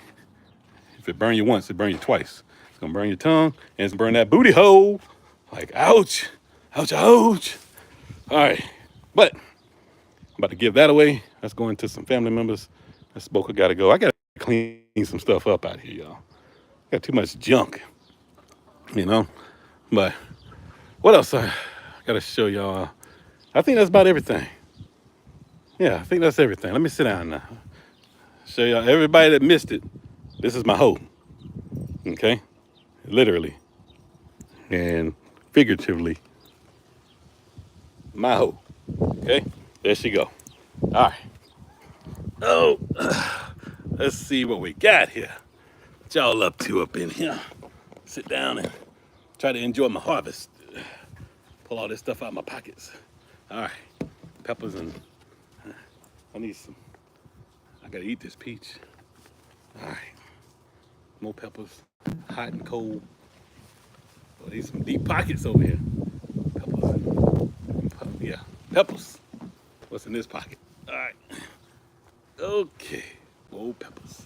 If it burn you once, it burn you twice. It's gonna burn your tongue and it's gonna burn that booty hole. Like, ouch, ouch, ouch. All right, but I'm about to give that away. Let's go into some family members. This Boca gotta go. I gotta clean some stuff up out here, y'all. Got too much junk, you know. But what else I gotta show y'all? I think that's about everything. Yeah, I think that's everything. Let me sit down now. Show y'all, everybody that missed it, this is my hoe, okay? Literally and figuratively, my hoe, okay? There she go. All right. Oh, let's see what we got here. What y'all up to up in here? Sit down and try to enjoy my harvest. Pull all this stuff out of my pockets. All right, peppers and I need some. I gotta eat this peach. All right, more peppers, hot and cold. Oh, these some deep pockets over here. Peppers. Yeah, peppers. What's in this pocket? All right. Okay, more peppers.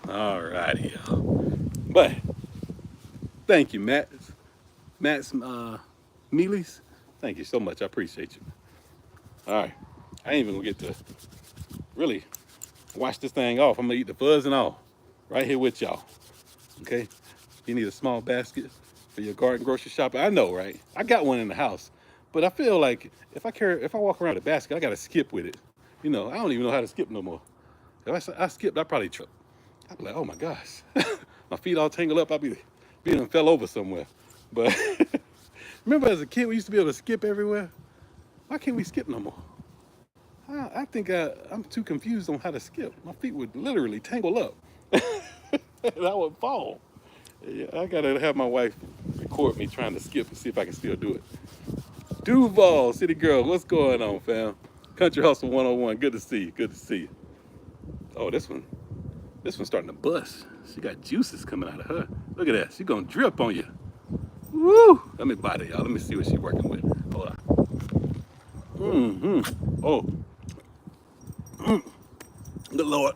All righty, y'all. But thank you, Matt's Mealies. Thank you so much. I appreciate you. All right, I ain't even gonna get to really wash this thing off. I'm gonna eat the fuzz and all right here with y'all. Okay, you need a small basket for your garden grocery shopping. I know, right? I got one in the house, but I feel like if I walk around with a basket, I gotta skip with it. You know, I don't even know how to skip no more. If I skipped, I probably trip. I'd be like, oh my gosh, my feet all tangled up. I'd be being fell over somewhere. But remember as a kid, we used to be able to skip everywhere. Why can't we skip no more? I think I'm too confused on how to skip. My feet would literally tangle up and I would fall. Yeah, I gotta have my wife record me trying to skip and see if I can still do it. Duval, City Girl, what's going on, fam? Country Hustle 101, good to see you, good to see you. Oh, this one's starting to bust. She got juices coming out of her. Look at that, she gonna drip on you. Woo! Let me bite it, y'all. Let me see what she's working with. Hold on. Oh. Good Lord.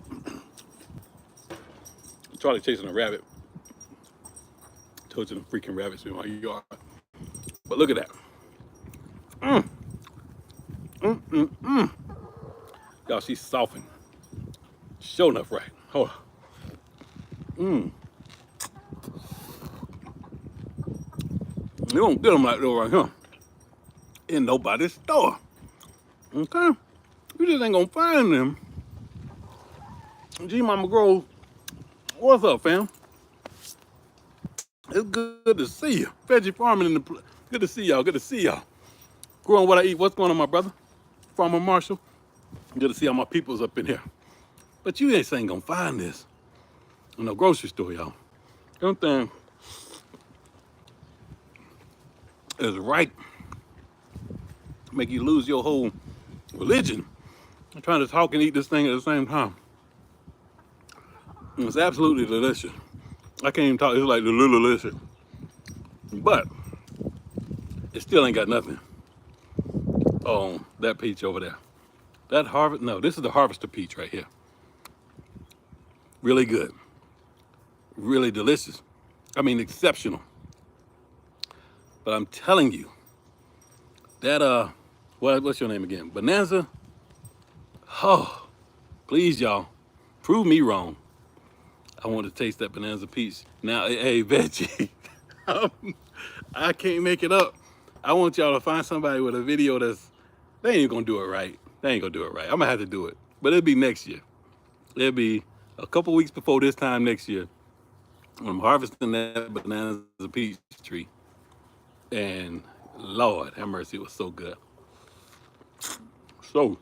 Charlie chasing a rabbit. Told you the freaking rabbits in my yard. But look at that. Y'all, she's softened. Sure enough, right. Hold on. You don't get them like that right here in nobody's store. Okay? You just ain't gonna find them. G Mama Grove, what's up, fam? It's good to see you. Veggie farming in the good to see y'all. Good to see y'all. Growing what I eat. What's going on, my brother? Farmer Marshall. Good to see all my peoples up in here. But you ain't gonna find this in no grocery store, y'all. Everything is right. Make you lose your whole religion. I'm trying to talk and eat this thing at the same time. And it's absolutely delicious. I can't even talk. It's like delicious. But it still ain't got nothing on that peach over there. That harvest, no, this is the harvester peach right here. Really good. Really delicious. I mean, exceptional. But I'm telling you, that, what's your name again? Bonanza? Oh, please, y'all, prove me wrong. I want to taste that Bonanza peach. Now, hey, Veggie, I can't make it up. I want y'all to find somebody with a video they ain't gonna do it right. They ain't gonna do it right. I'm gonna have to do it. But it'll be next year. It'll be a couple weeks before this time next year. I'm harvesting that Bonanza peach tree. And Lord have mercy, it was so good. So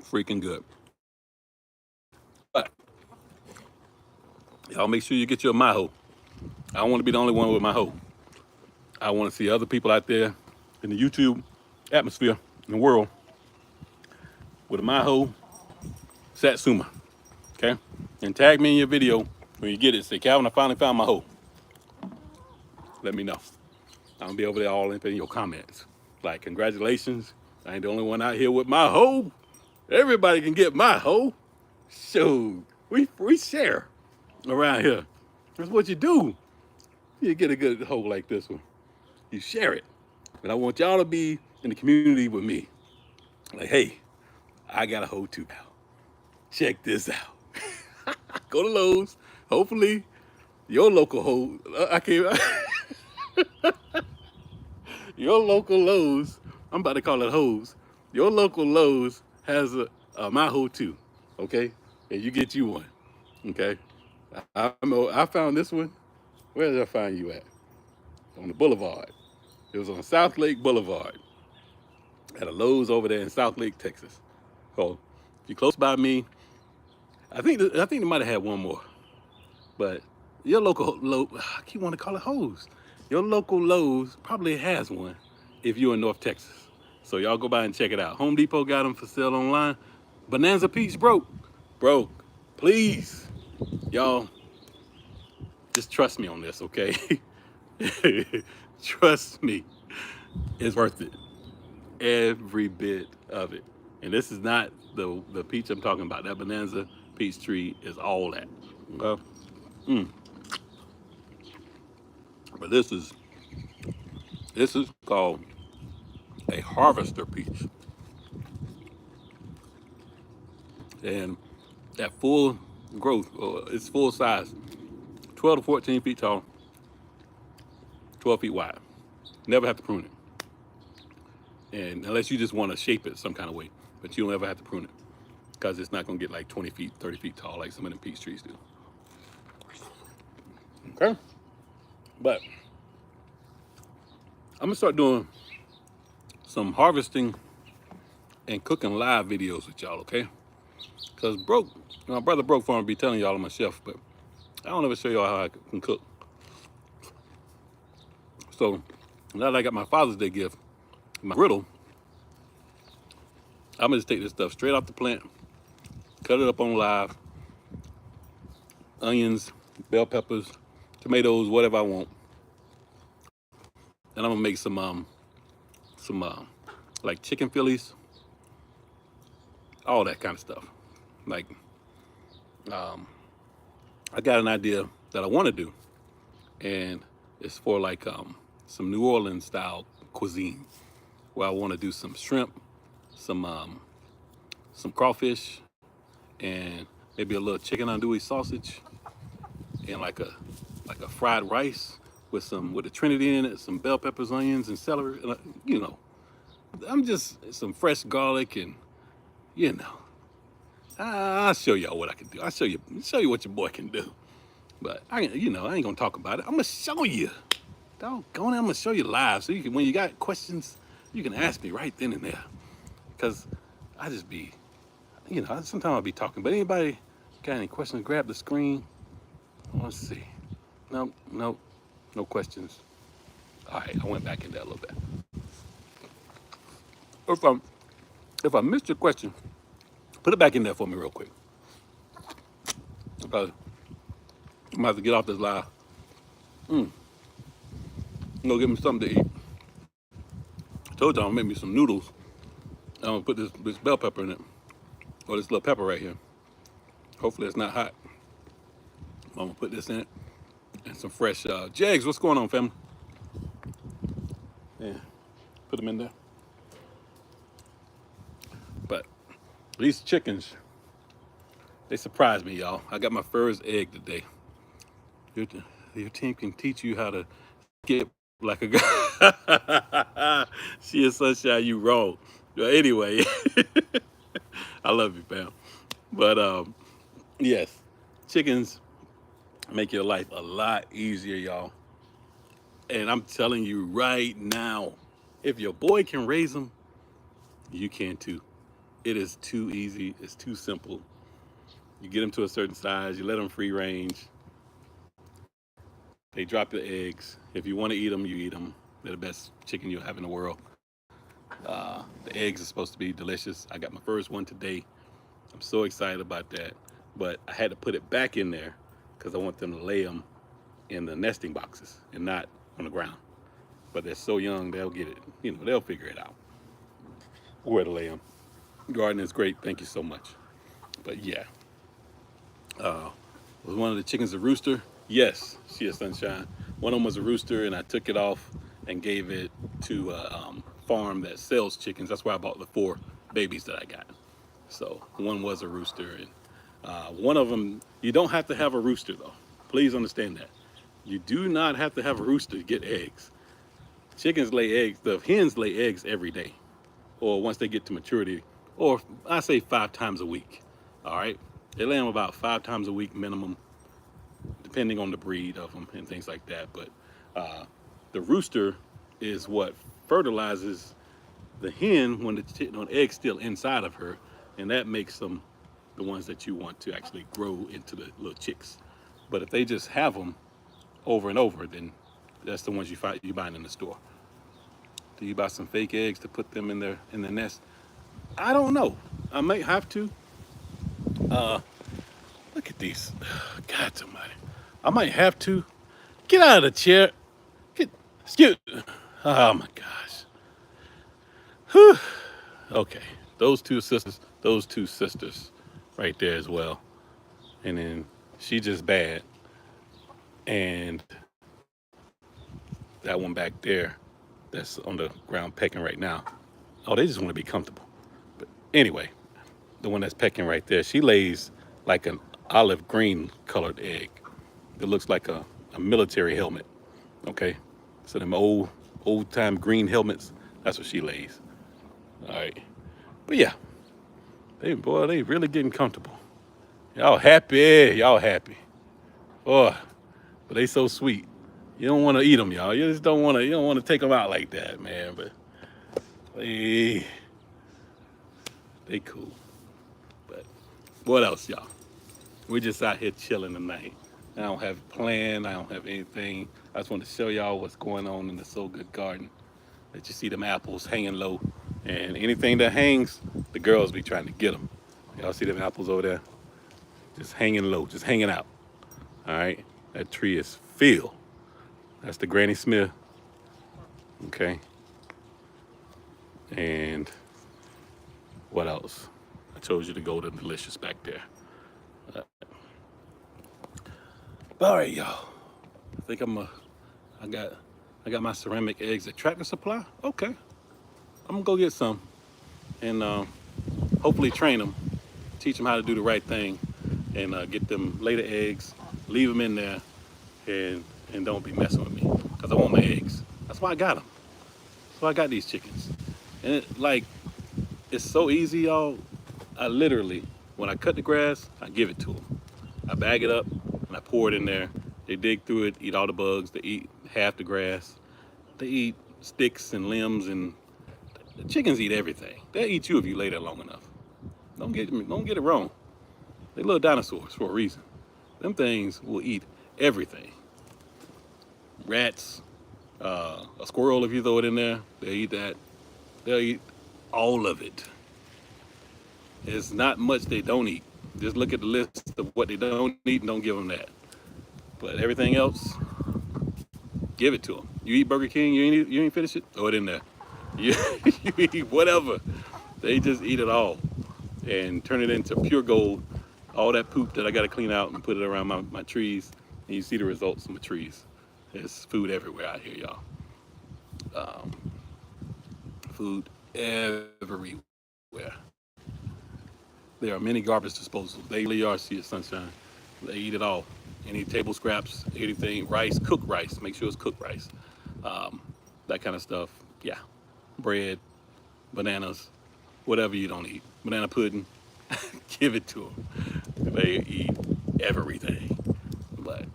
freaking good. But Y'all make sure you get your my hoe. I don't want to be the only one with my hoe. I want to see other people out there in the YouTube atmosphere in the world with a my hoe Satsuma. Okay? And tag me in your video when you get it. Say, Calvin, I finally found my hoe. Let me know. I'll be over there all in your comments. Like, congratulations. I ain't the only one out here with my hoe. Everybody can get my hoe. So we share around here. That's what you do. You get a good hoe like this one. You share it. But I want y'all to be in the community with me. Like, hey, I got a hoe too now. Check this out. Go to Lowe's. Hopefully, your local hoe. I can't. Your local Lowe's. I'm about to call it Hoes. Your local Lowe's has a my hoe too. Okay, and you get you one. Okay. I found this one. Where did I find you at? On the Boulevard. It was on South Lake Boulevard. At a Lowe's over there in South Lake, Texas. So if you're close by me, I think they might have had one more. But your local Lowe's, I keep wanting to call it Hoes. Your local Lowe's probably has one if you're in North Texas. So y'all go by and check it out. Home Depot got them for sale online. Bonanza Peach broke. Broke. Please. Y'all, just trust me on this, okay? Trust me. It's worth it. Every bit of it. And this is not the peach I'm talking about. That Bonanza peach tree is all that. Okay? But this is called a harvester peach. And at full growth, it's full size, 12 to 14 feet tall, 12 feet wide. Never have to prune it. And unless you just want to shape it some kind of way, but you don't ever have to prune it because it's not going to get like 20 feet, 30 feet tall like some of them peach trees do. Okay? But I'm going to start doing some harvesting and cooking live videos with y'all, okay? Because my brother Broke Farm be telling y'all I'm a chef, but I don't ever show y'all how I can cook. So now that I got my Father's Day gift, my griddle, I'm gonna just take this stuff straight off the plant, cut it up on live, onions, bell peppers, tomatoes, whatever I want. And I'm gonna make some like chicken Phillies, all that kind of stuff. Like, I got an idea that I want to do, and it's for like some New Orleans style cuisine, where I want to do some shrimp, some crawfish, and maybe a little chicken andouille sausage, and like a fried rice with a Trinity in it, some bell peppers, onions, and celery. You know, I'm just some fresh garlic, and you know, I'll show y'all what I can do. I'll show you what your boy can do. But I ain't gonna talk about it. I'm gonna show you. Doggone it, I'm gonna show you live, so you can, when you got questions, you can ask me right then and there. Cause I just be, sometimes I'll be talking. But anybody got any questions? Grab the screen. Let's see. Nope, no questions. All right, I went back in there a little bit. If I missed your question, put it back in there for me real quick. Because I'm about to get off this live. I'm gonna give me something to eat. I told y'all I'm gonna make me some noodles. I'm gonna put this bell pepper in it, or this little pepper right here. Hopefully it's not hot. I'm gonna put this in it, and some fresh Jags. What's going on, family? Yeah, put them in there. But these chickens, they surprised me, y'all. I got my first egg today. Your team can teach you how to skip like a guy. She is sunshine, you wrong. But anyway, I love you, fam. But yes, chickens make your life a lot easier, y'all. And I'm telling you right now, if your boy can raise them, you can too. It is too easy. It's too simple. You get them to a certain size. You let them free range. They drop the eggs. If you want to eat them, you eat them. They're the best chicken you'll have in the world. The eggs are supposed to be delicious. I got my first one today. I'm so excited about that. But I had to put it back in there because I want them to lay them in the nesting boxes and not on the ground. But they're so young, they'll get it. You know, they'll figure it out where to lay them. Garden is great. Thank you so much. But yeah, was one of the chickens a rooster? Yes, she is Sunshine. One of them was a rooster, and I took it off and gave it to a farm that sells chickens. That's where I bought the 4 babies that I got. So one was a rooster, and one of them, you don't have to have a rooster though. Please understand that. You do not have to have a rooster to get eggs. Chickens lay eggs, the hens lay eggs every day, or once they get to maturity, or I say 5 times a week. All right, they lay them about 5 times a week minimum, depending on the breed of them and things like that. But the rooster is what fertilizes the hen when the egg's still inside of her, and that makes them the ones that you want to actually grow into the little chicks. But if they just have them over and over, then that's the ones you buy in the store. Do you buy some fake eggs to put them in their nest? I don't know. I might have to. Look at these. God almighty. I might have to. Get out of the chair. Excuse. Oh my gosh. Whew. Okay. Those two sisters right there as well. And then she just bad. And that one back there that's on the ground pecking right now. Oh, they just want to be comfortable. But anyway, the one that's pecking right there, she lays like an olive green colored egg. It looks like a military helmet. Okay. So them old time green helmets, that's what she lays. All right. But yeah, they really getting comfortable. Y'all happy. Boy, but they so sweet. You don't want to eat them, y'all. You don't want to take them out like that, man. But they cool. But what else, y'all? We're just out here chilling tonight. I don't have a plan. I don't have anything. I just want to show y'all what's going on in the Sow Good Garden. That you see them apples hanging low. And anything that hangs, the girls be trying to get them. Y'all see them apples over there? Just hanging low, just hanging out. All right? That tree is filled. That's the Granny Smith. Okay. And what else? I told you to go to Delicious back there. All right, y'all. I think I got my ceramic eggs at Tractor Supply. Okay. I'm gonna go get some and hopefully train them, teach them how to do the right thing, and get them lay the eggs, leave them in there, and don't be messing with me because I want my eggs. That's why I got them. That's why I got these chickens. And it's so easy, y'all. I literally, when I cut the grass, I give it to them. I bag it up and I pour it in there. They dig through it, eat all the bugs. They eat half the grass. They eat sticks and limbs, and the chickens eat everything. They'll eat you if you lay there long enough. Don't get it wrong. They're little dinosaurs for a reason. Them things will eat everything. Rats, a squirrel, if you throw it in there, they'll eat that. They'll eat all of it. There's not much they don't eat. Just look at the list of what they don't eat and don't give them that. But everything else, give it to them. You eat Burger King, you ain't finish it, throw it in there. You eat whatever. They just eat it all and turn it into pure gold. All that poop that I got to clean out and put it around my trees, and you see the results of my trees. There's food everywhere out here, y'all. Food everywhere. There are many garbage disposals. They really are, see it, Sunshine. They eat it all. Any table scraps, anything, rice, cooked rice. Make sure it's cooked rice. That kind of stuff. Yeah. Bread, bananas, whatever you don't eat. Banana pudding, give it to them. They eat everything. But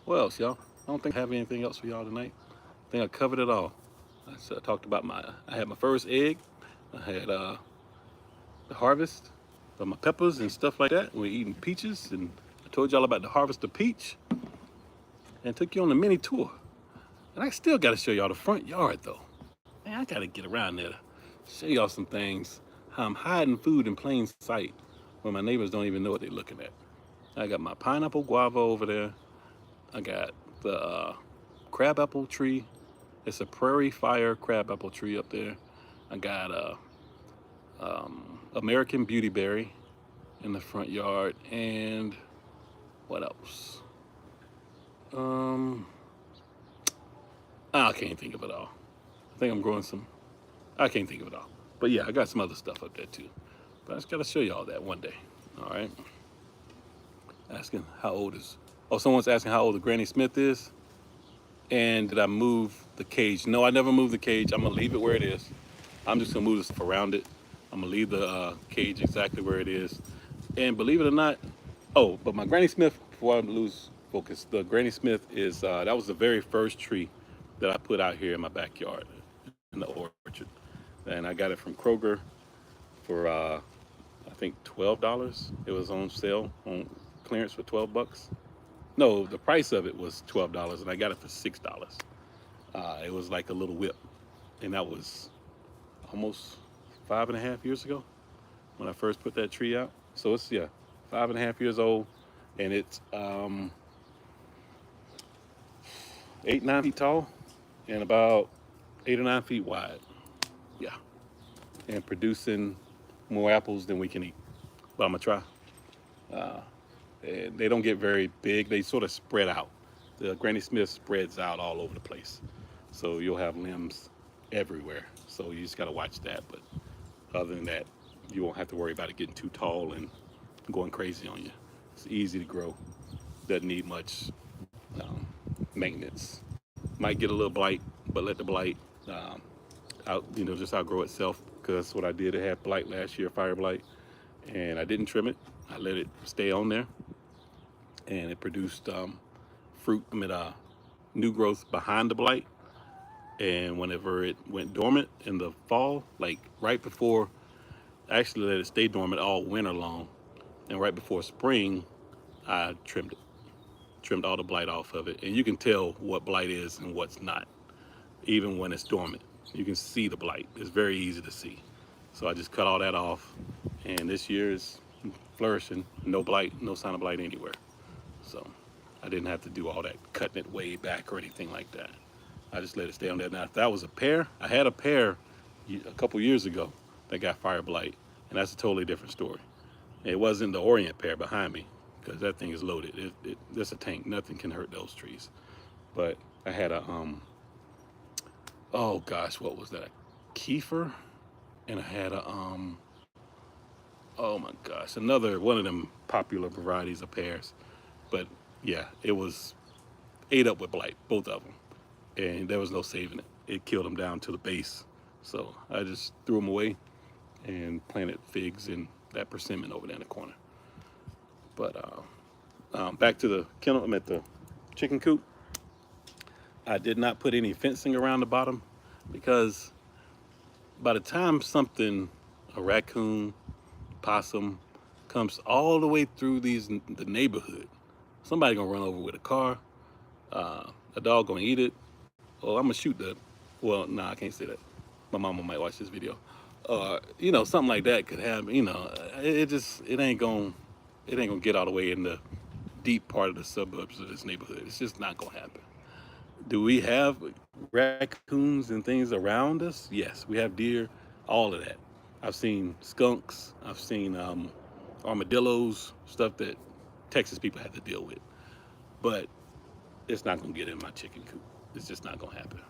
what else, y'all? I don't think I have anything else for y'all tonight. I think I covered it all. I talked about I had my first egg. I had the harvest of my peppers and stuff like that. We're eating peaches, and I told y'all about the harvest of peach. and took you on a mini tour. And I still got to show y'all the front yard though. Man, I got to get around there to show y'all some things. How I'm hiding food in plain sight when my neighbors don't even know what they're looking at. I got my pineapple guava over there. I got the crabapple tree. It's a prairie fire crabapple tree up there. I got a American beautyberry in the front yard, and what else? Um, I can't think of it all. I think I'm growing some. I can't think of it all. But yeah, I got some other stuff up there too. But I just gotta show y'all that one day. All right. Asking how old is? Oh, someone's asking how old the Granny Smith is. And did I move the cage? No, I never moved the cage. I'm gonna leave it where it is. I'm just gonna move the stuff around it. I'm gonna leave the cage exactly where it is. And believe it or not, oh, but my Granny Smith, before I lose focus, the Granny Smith is, that was the very first tree that I put out here in my backyard in the orchard. And I got it from Kroger for, I think $12. It was on sale, on clearance for 12 bucks. No, the price of it was $12 and I got it for $6. It was like a little whip. And that was almost 5.5 years ago when I first put that tree out. So it's, yeah, 5.5 years old, and it's 8, 9 feet tall and about 8 or 9 feet wide. Yeah, and producing more apples than we can eat. But I'm gonna try. Uh, and they don't get very big. They sort of spread out. The Granny Smith spreads out all over the place, so you'll have limbs everywhere. So you just gotta watch that. But other than that, you won't have to worry about it getting too tall and going crazy on you. It's easy to grow. Doesn't need much maintenance. Might get a little blight, but let the blight out, just outgrow itself. Because what I did, it had blight last year, fire blight, and I didn't trim it. I let it stay on there, and it produced fruit. New growth behind the blight. And whenever it went dormant in the fall, like right before, I actually let it stay dormant all winter long, and right before spring, I trimmed it. Trimmed all the blight off of it, and you can tell what blight is and what's not, even when it's dormant. You can see the blight. It's very easy to see. So I just cut all that off, and this year is flourishing. No blight, no sign of blight anywhere. So I didn't have to do all that cutting it way back or anything like that. I just let it stay on there. Now, if that was a pear, I had a pear a couple years ago that got fire blight, and that's a totally different story. It wasn't the Orient pear behind me, because that thing is loaded. It's a tank. Nothing can hurt those trees. But I had a oh gosh, what was that? A kefir, and I had a oh my gosh, another one of them popular varieties of pears. But yeah, it was ate up with blight, both of them, and there was no saving it. It killed them down to the base. So I just threw them away and planted figs and that persimmon over there in the corner. But back to the kennel. I'm at the chicken coop. I did not put any fencing around the bottom because by the time a raccoon, possum, comes all the way through the neighborhood, somebody gonna run over with a car. A dog gonna eat it. Or I'm gonna shoot well, nah, I can't say that. My mama might watch this video. Something like that could happen. It ain't gonna get all the way in the deep part of the suburbs of this neighborhood. It's just not gonna happen. Do we have raccoons and things around us? Yes, we have deer, all of that. I've seen skunks, I've seen armadillos, stuff that Texas people have to deal with. But it's not gonna get in my chicken coop. It's just not gonna happen.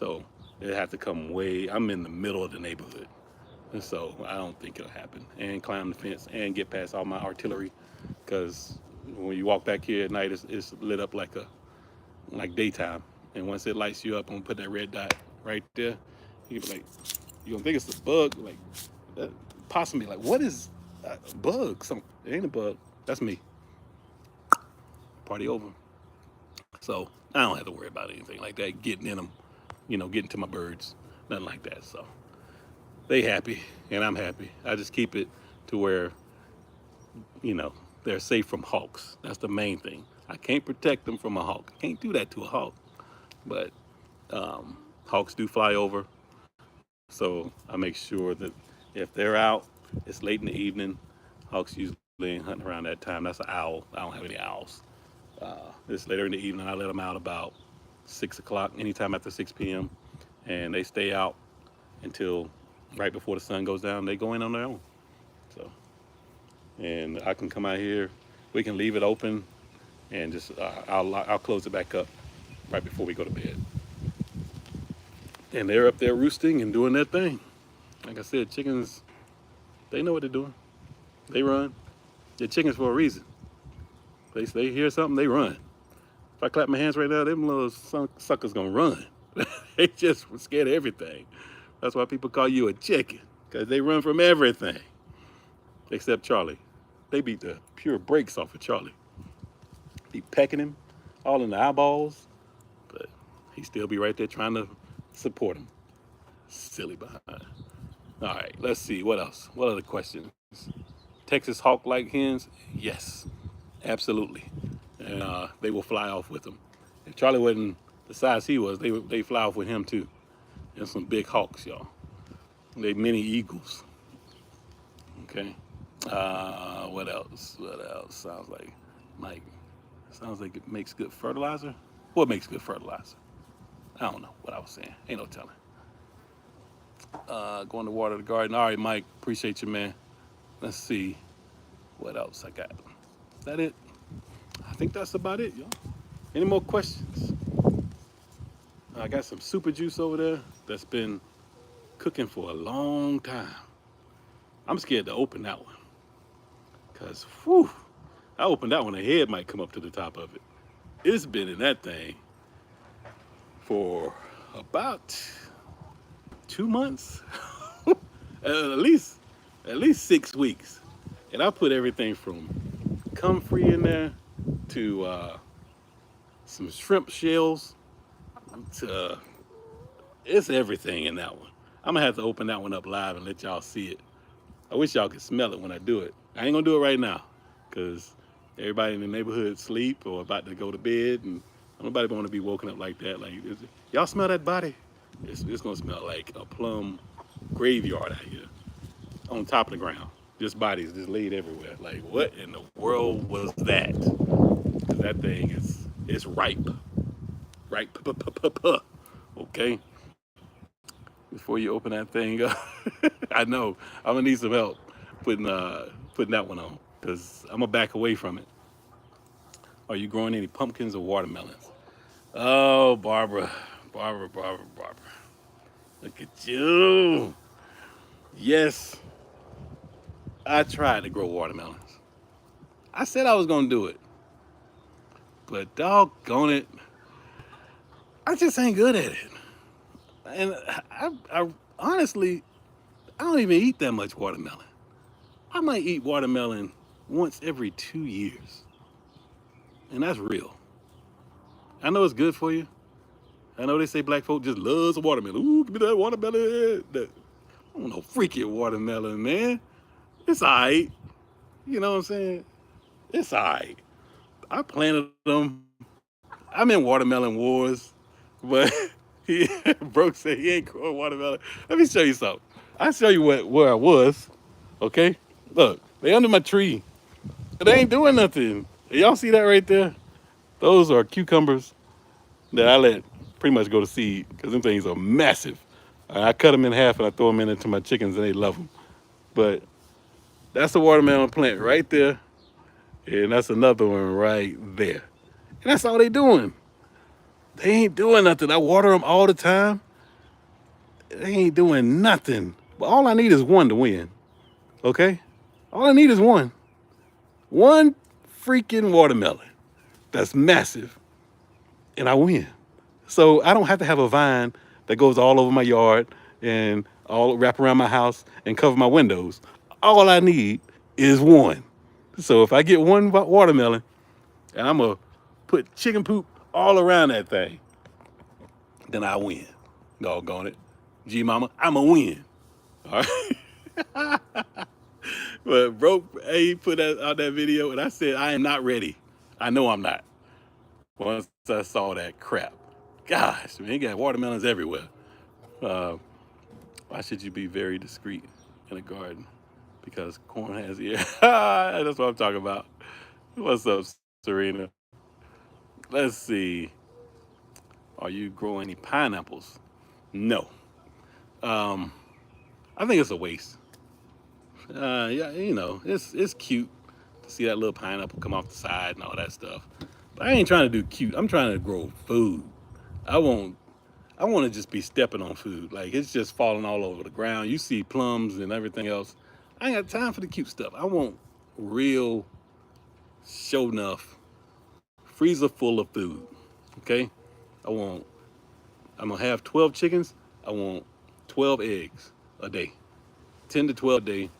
So it have to come I'm in the middle of the neighborhood. And so I don't think it'll happen. And climb the fence and get past all my artillery, because when you walk back here at night, it's lit up like daytime. And once it lights you up, I'm gonna put that red dot right there. You be like, you gonna think it's a bug, like possibly like, what is a bug? It ain't a bug. That's me. Party over. So I don't have to worry about anything like that, getting in them, getting to my birds, nothing like that. So they happy and I'm happy. I just keep it to where, they're safe from hawks. That's the main thing. I can't protect them from a hawk. I can't do that to a hawk. But hawks do fly over, so I make sure that if they're out, it's late in the evening. Hawks usually ain't hunting around that time. That's an owl. I don't have any owls. It's later in the evening. I let them out about 6 o'clock, anytime after 6 p.m. And they stay out until right before the sun goes down. They go in on their own. So, and I can come out here. We can leave it open, and just I'll close it back up right before we go to bed. And they're up there roosting and doing their thing. Like I said, chickens, they know what they're doing. They run. They're chickens for a reason. They hear something, they run. If I clap my hands right now, them little suckers gonna run. They just scared of everything. That's why people call you a chicken, because they run from everything. Except Charlie. They beat the pure brakes off of Charlie. Be pecking him all in the eyeballs, but he still be right there trying to support him. Silly behind. All right, let's see. What else? What other questions? Texas hawk like hens? Yes, absolutely. And they will fly off with them. If Charlie wasn't the size he was, they fly off with him too. There's some big hawks, y'all. They mini eagles. Okay. What else? What else? Like, sounds like it makes good fertilizer. What makes good fertilizer? I don't know what I was saying. Ain't no telling. Going to water the garden. All right, Mike. Appreciate you, man. Let's see what else I got. Is that it? I think that's about it, y'all. Any more questions? I got some super juice over there that's been cooking for a long time. I'm scared to open that one. Because, whew, I opened that one, a head might come up to the top of it. It's been in that thing for about 2 months, at least 6 weeks. And I put everything from comfrey in there to some shrimp shells to it's everything in that one. I'm gonna have to open that one up live and let y'all see it. I wish y'all could smell it when I do it. I ain't gonna do it right now because everybody in the neighborhood sleep or about to go to bed, and nobody want to be woken up like that. Like, y'all smell that body? It's gonna smell like a plum graveyard out here on top of the ground. Just bodies just laid everywhere. Like, what in the world was that? Because that thing is ripe. Ripe. Okay? Before you open that thing up, I know I'm gonna need some help putting that one on because I'm gonna back away from it. Are you growing any pumpkins or watermelons? Oh, Barbara. Look at you. Yes, I tried to grow watermelons. I said I was gonna do it, but doggone it, I just ain't good at it. And I honestly, I don't even eat that much watermelon. I might eat watermelon once every 2 years. And that's real. I know it's good for you. I know they say black folk just loves watermelon. Ooh, give me that watermelon. I don't know, freaking watermelon, man. It's all right. You know what I'm saying? It's all right. I planted them. I'm in watermelon wars, but Broke said he ain't growing watermelon. Let me show you something. I'll show you where I was, okay? Look, they under my tree. They ain't doing nothing. Y'all see that right there? Those are cucumbers that I let pretty much go to seed because them things are massive. I cut them in half and I throw them into my chickens and they love them. But that's the watermelon plant right there. And that's another one right there. And that's all they doing. They ain't doing nothing. I water them all the time. They ain't doing nothing. But all I need is one to win. Okay? All I need is one. One freaking watermelon. That's massive. And I win. So I don't have to have a vine that goes all over my yard and all wrap around my house and cover my windows. All I need is one. So if I get one watermelon and I'm going to put chicken poop all around that thing, then I win. Doggone it. G Mama, I'm a win. All right. But bro, he put out that video and I said, I am not ready. I know I'm not. once I saw that crap. Gosh, man, you got watermelons everywhere. Uh, why should you be very discreet in a garden? Because corn has ear. That's what I'm talking about. What's up, Serena? Let's see. Are you growing any pineapples? No. Um, I think it's a waste. Yeah, it's cute to see that little pineapple come off the side and all that stuff. But I ain't trying to do cute. I'm trying to grow food. I won't. I want to just be stepping on food. Like it's just falling all over the ground. You see plums and everything else. I ain't got time for the cute stuff. I want real, show enough freezer full of food. Okay. I want. I'm gonna have 12 chickens. I want 12 eggs a day. 10 to 12 a day.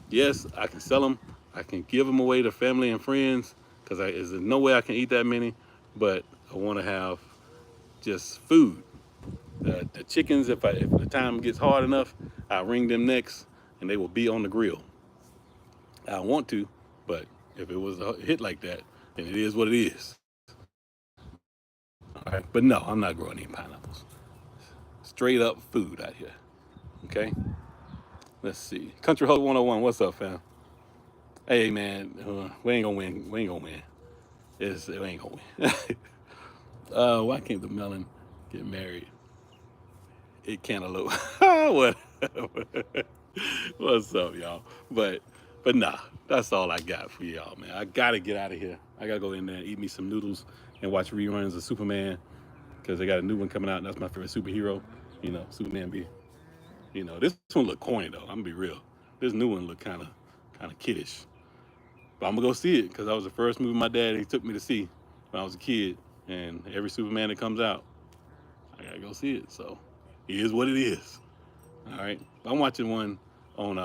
Yes, I can sell them. I can give them away to family and friends because there's no way I can eat that many. But I want to have just food. The chickens, if the time gets hard enough, I ring them necks and they will be on the grill. I don't want to, but if it was a hit like that, then it is what it is. All right, but no, I'm not growing any pineapples. Straight up food out here. Okay, let's see. Country Hug 101, what's up, fam? Hey man, we ain't gonna win. We ain't gonna win. We ain't gonna win. Why can't the melon get married? It cantaloupe. What? What's up, y'all? But nah, that's all I got for y'all, man. I gotta get out of here. I gotta go in there, eat me some noodles, and watch reruns of Superman because they got a new one coming out, and that's my favorite superhero. Superman be. This one look corny though. I'm gonna be real. This new one look kind of kiddish. But I'm gonna go see it because that was the first movie my dad he took me to see when I was a kid, and every Superman that comes out, I gotta go see it. So it is what it is. All right. But I'm watching one on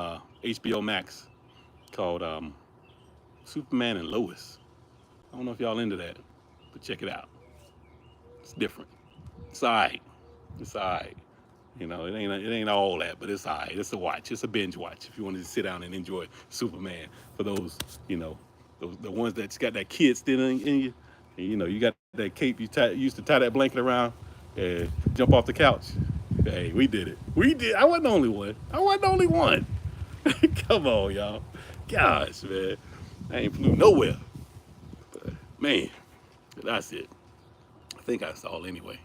HBO Max called Superman and Lois. I don't know if y'all into that, but check it out. It's different. It's alright. It's alright. It ain't all that, but it's alright. It's a watch. It's a binge watch if you want to sit down and enjoy Superman. For those, the ones that's got that kid still in you, and you got that cape you used to tie that blanket around and jump off the couch. Hey, we did it. We did. I wasn't the only one. I wasn't the only one. Come on, y'all. Gosh, man. I ain't flew nowhere. But, man, that's it. I think that's all anyway.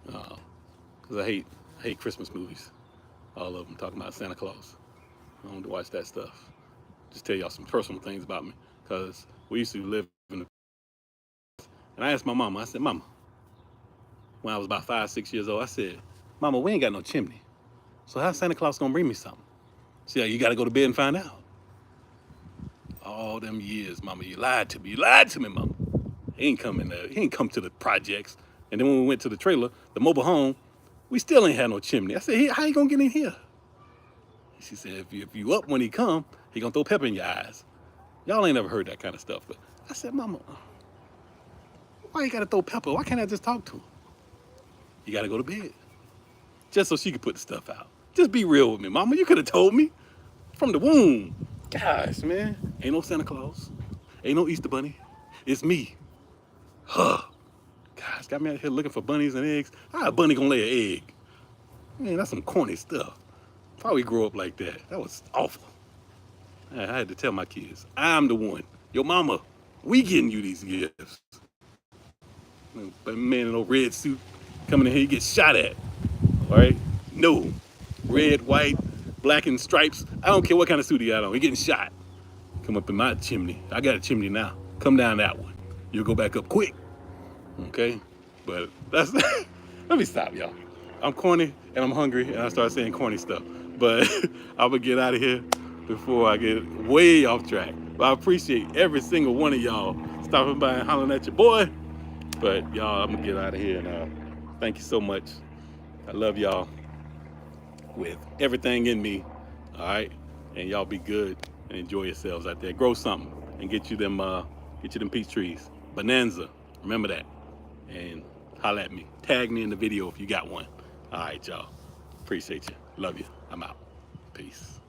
Because I hate Christmas movies. All of them talking about Santa Claus. I don't want to watch that stuff. Just tell y'all some personal things about me. Because we used to live in the... And I asked my mama, I said, Mama, when I was about 5, 6 years old, I said, Mama, we ain't got no chimney. So how's Santa Claus gonna bring me something? See, you gotta go to bed and find out. All them years, Mama, you lied to me. You lied to me, Mama. He ain't coming there. He ain't come to the projects. And then when we went to the trailer, the mobile home, we still ain't had no chimney. I said, how you gonna get in here? She said, if you up when he come, he gonna throw pepper in your eyes. Y'all ain't never heard that kind of stuff. But I said, Mama, why you gotta throw pepper? Why can't I just talk to him? You gotta go to bed. Just so she could put the stuff out. Just be real with me, Mama. You could have told me from the womb. Gosh, man. Ain't no Santa Claus. Ain't no Easter Bunny. It's me. Huh. Gosh, got me out here looking for bunnies and eggs. How a bunny gonna lay an egg? Man, that's some corny stuff. Why we grow up like that? That was awful. I had to tell my kids, I'm the one. Your mama, we getting you these gifts. That man in a red suit coming in here, he gets shot at. All right? No. Red, white, black, and stripes. I don't care what kind of suit he got on. He getting shot. Come up in my chimney. I got a chimney now. Come down that one. You'll go back up quick. Okay? But that's... Let me stop, y'all. I'm corny, and I'm hungry, and I start saying corny stuff. But I'm going to get out of here before I get way off track. But I appreciate every single one of y'all stopping by and hollering at your boy. But, y'all, I'm going to get out of here, and thank you so much. I love y'all with everything in me, all right? And y'all be good and enjoy yourselves out there. Grow something and get you them peach trees. Bonanza, remember that. And holla at me. Tag me in the video if you got one. All right, y'all. Appreciate you. Love you. I'm out. Peace.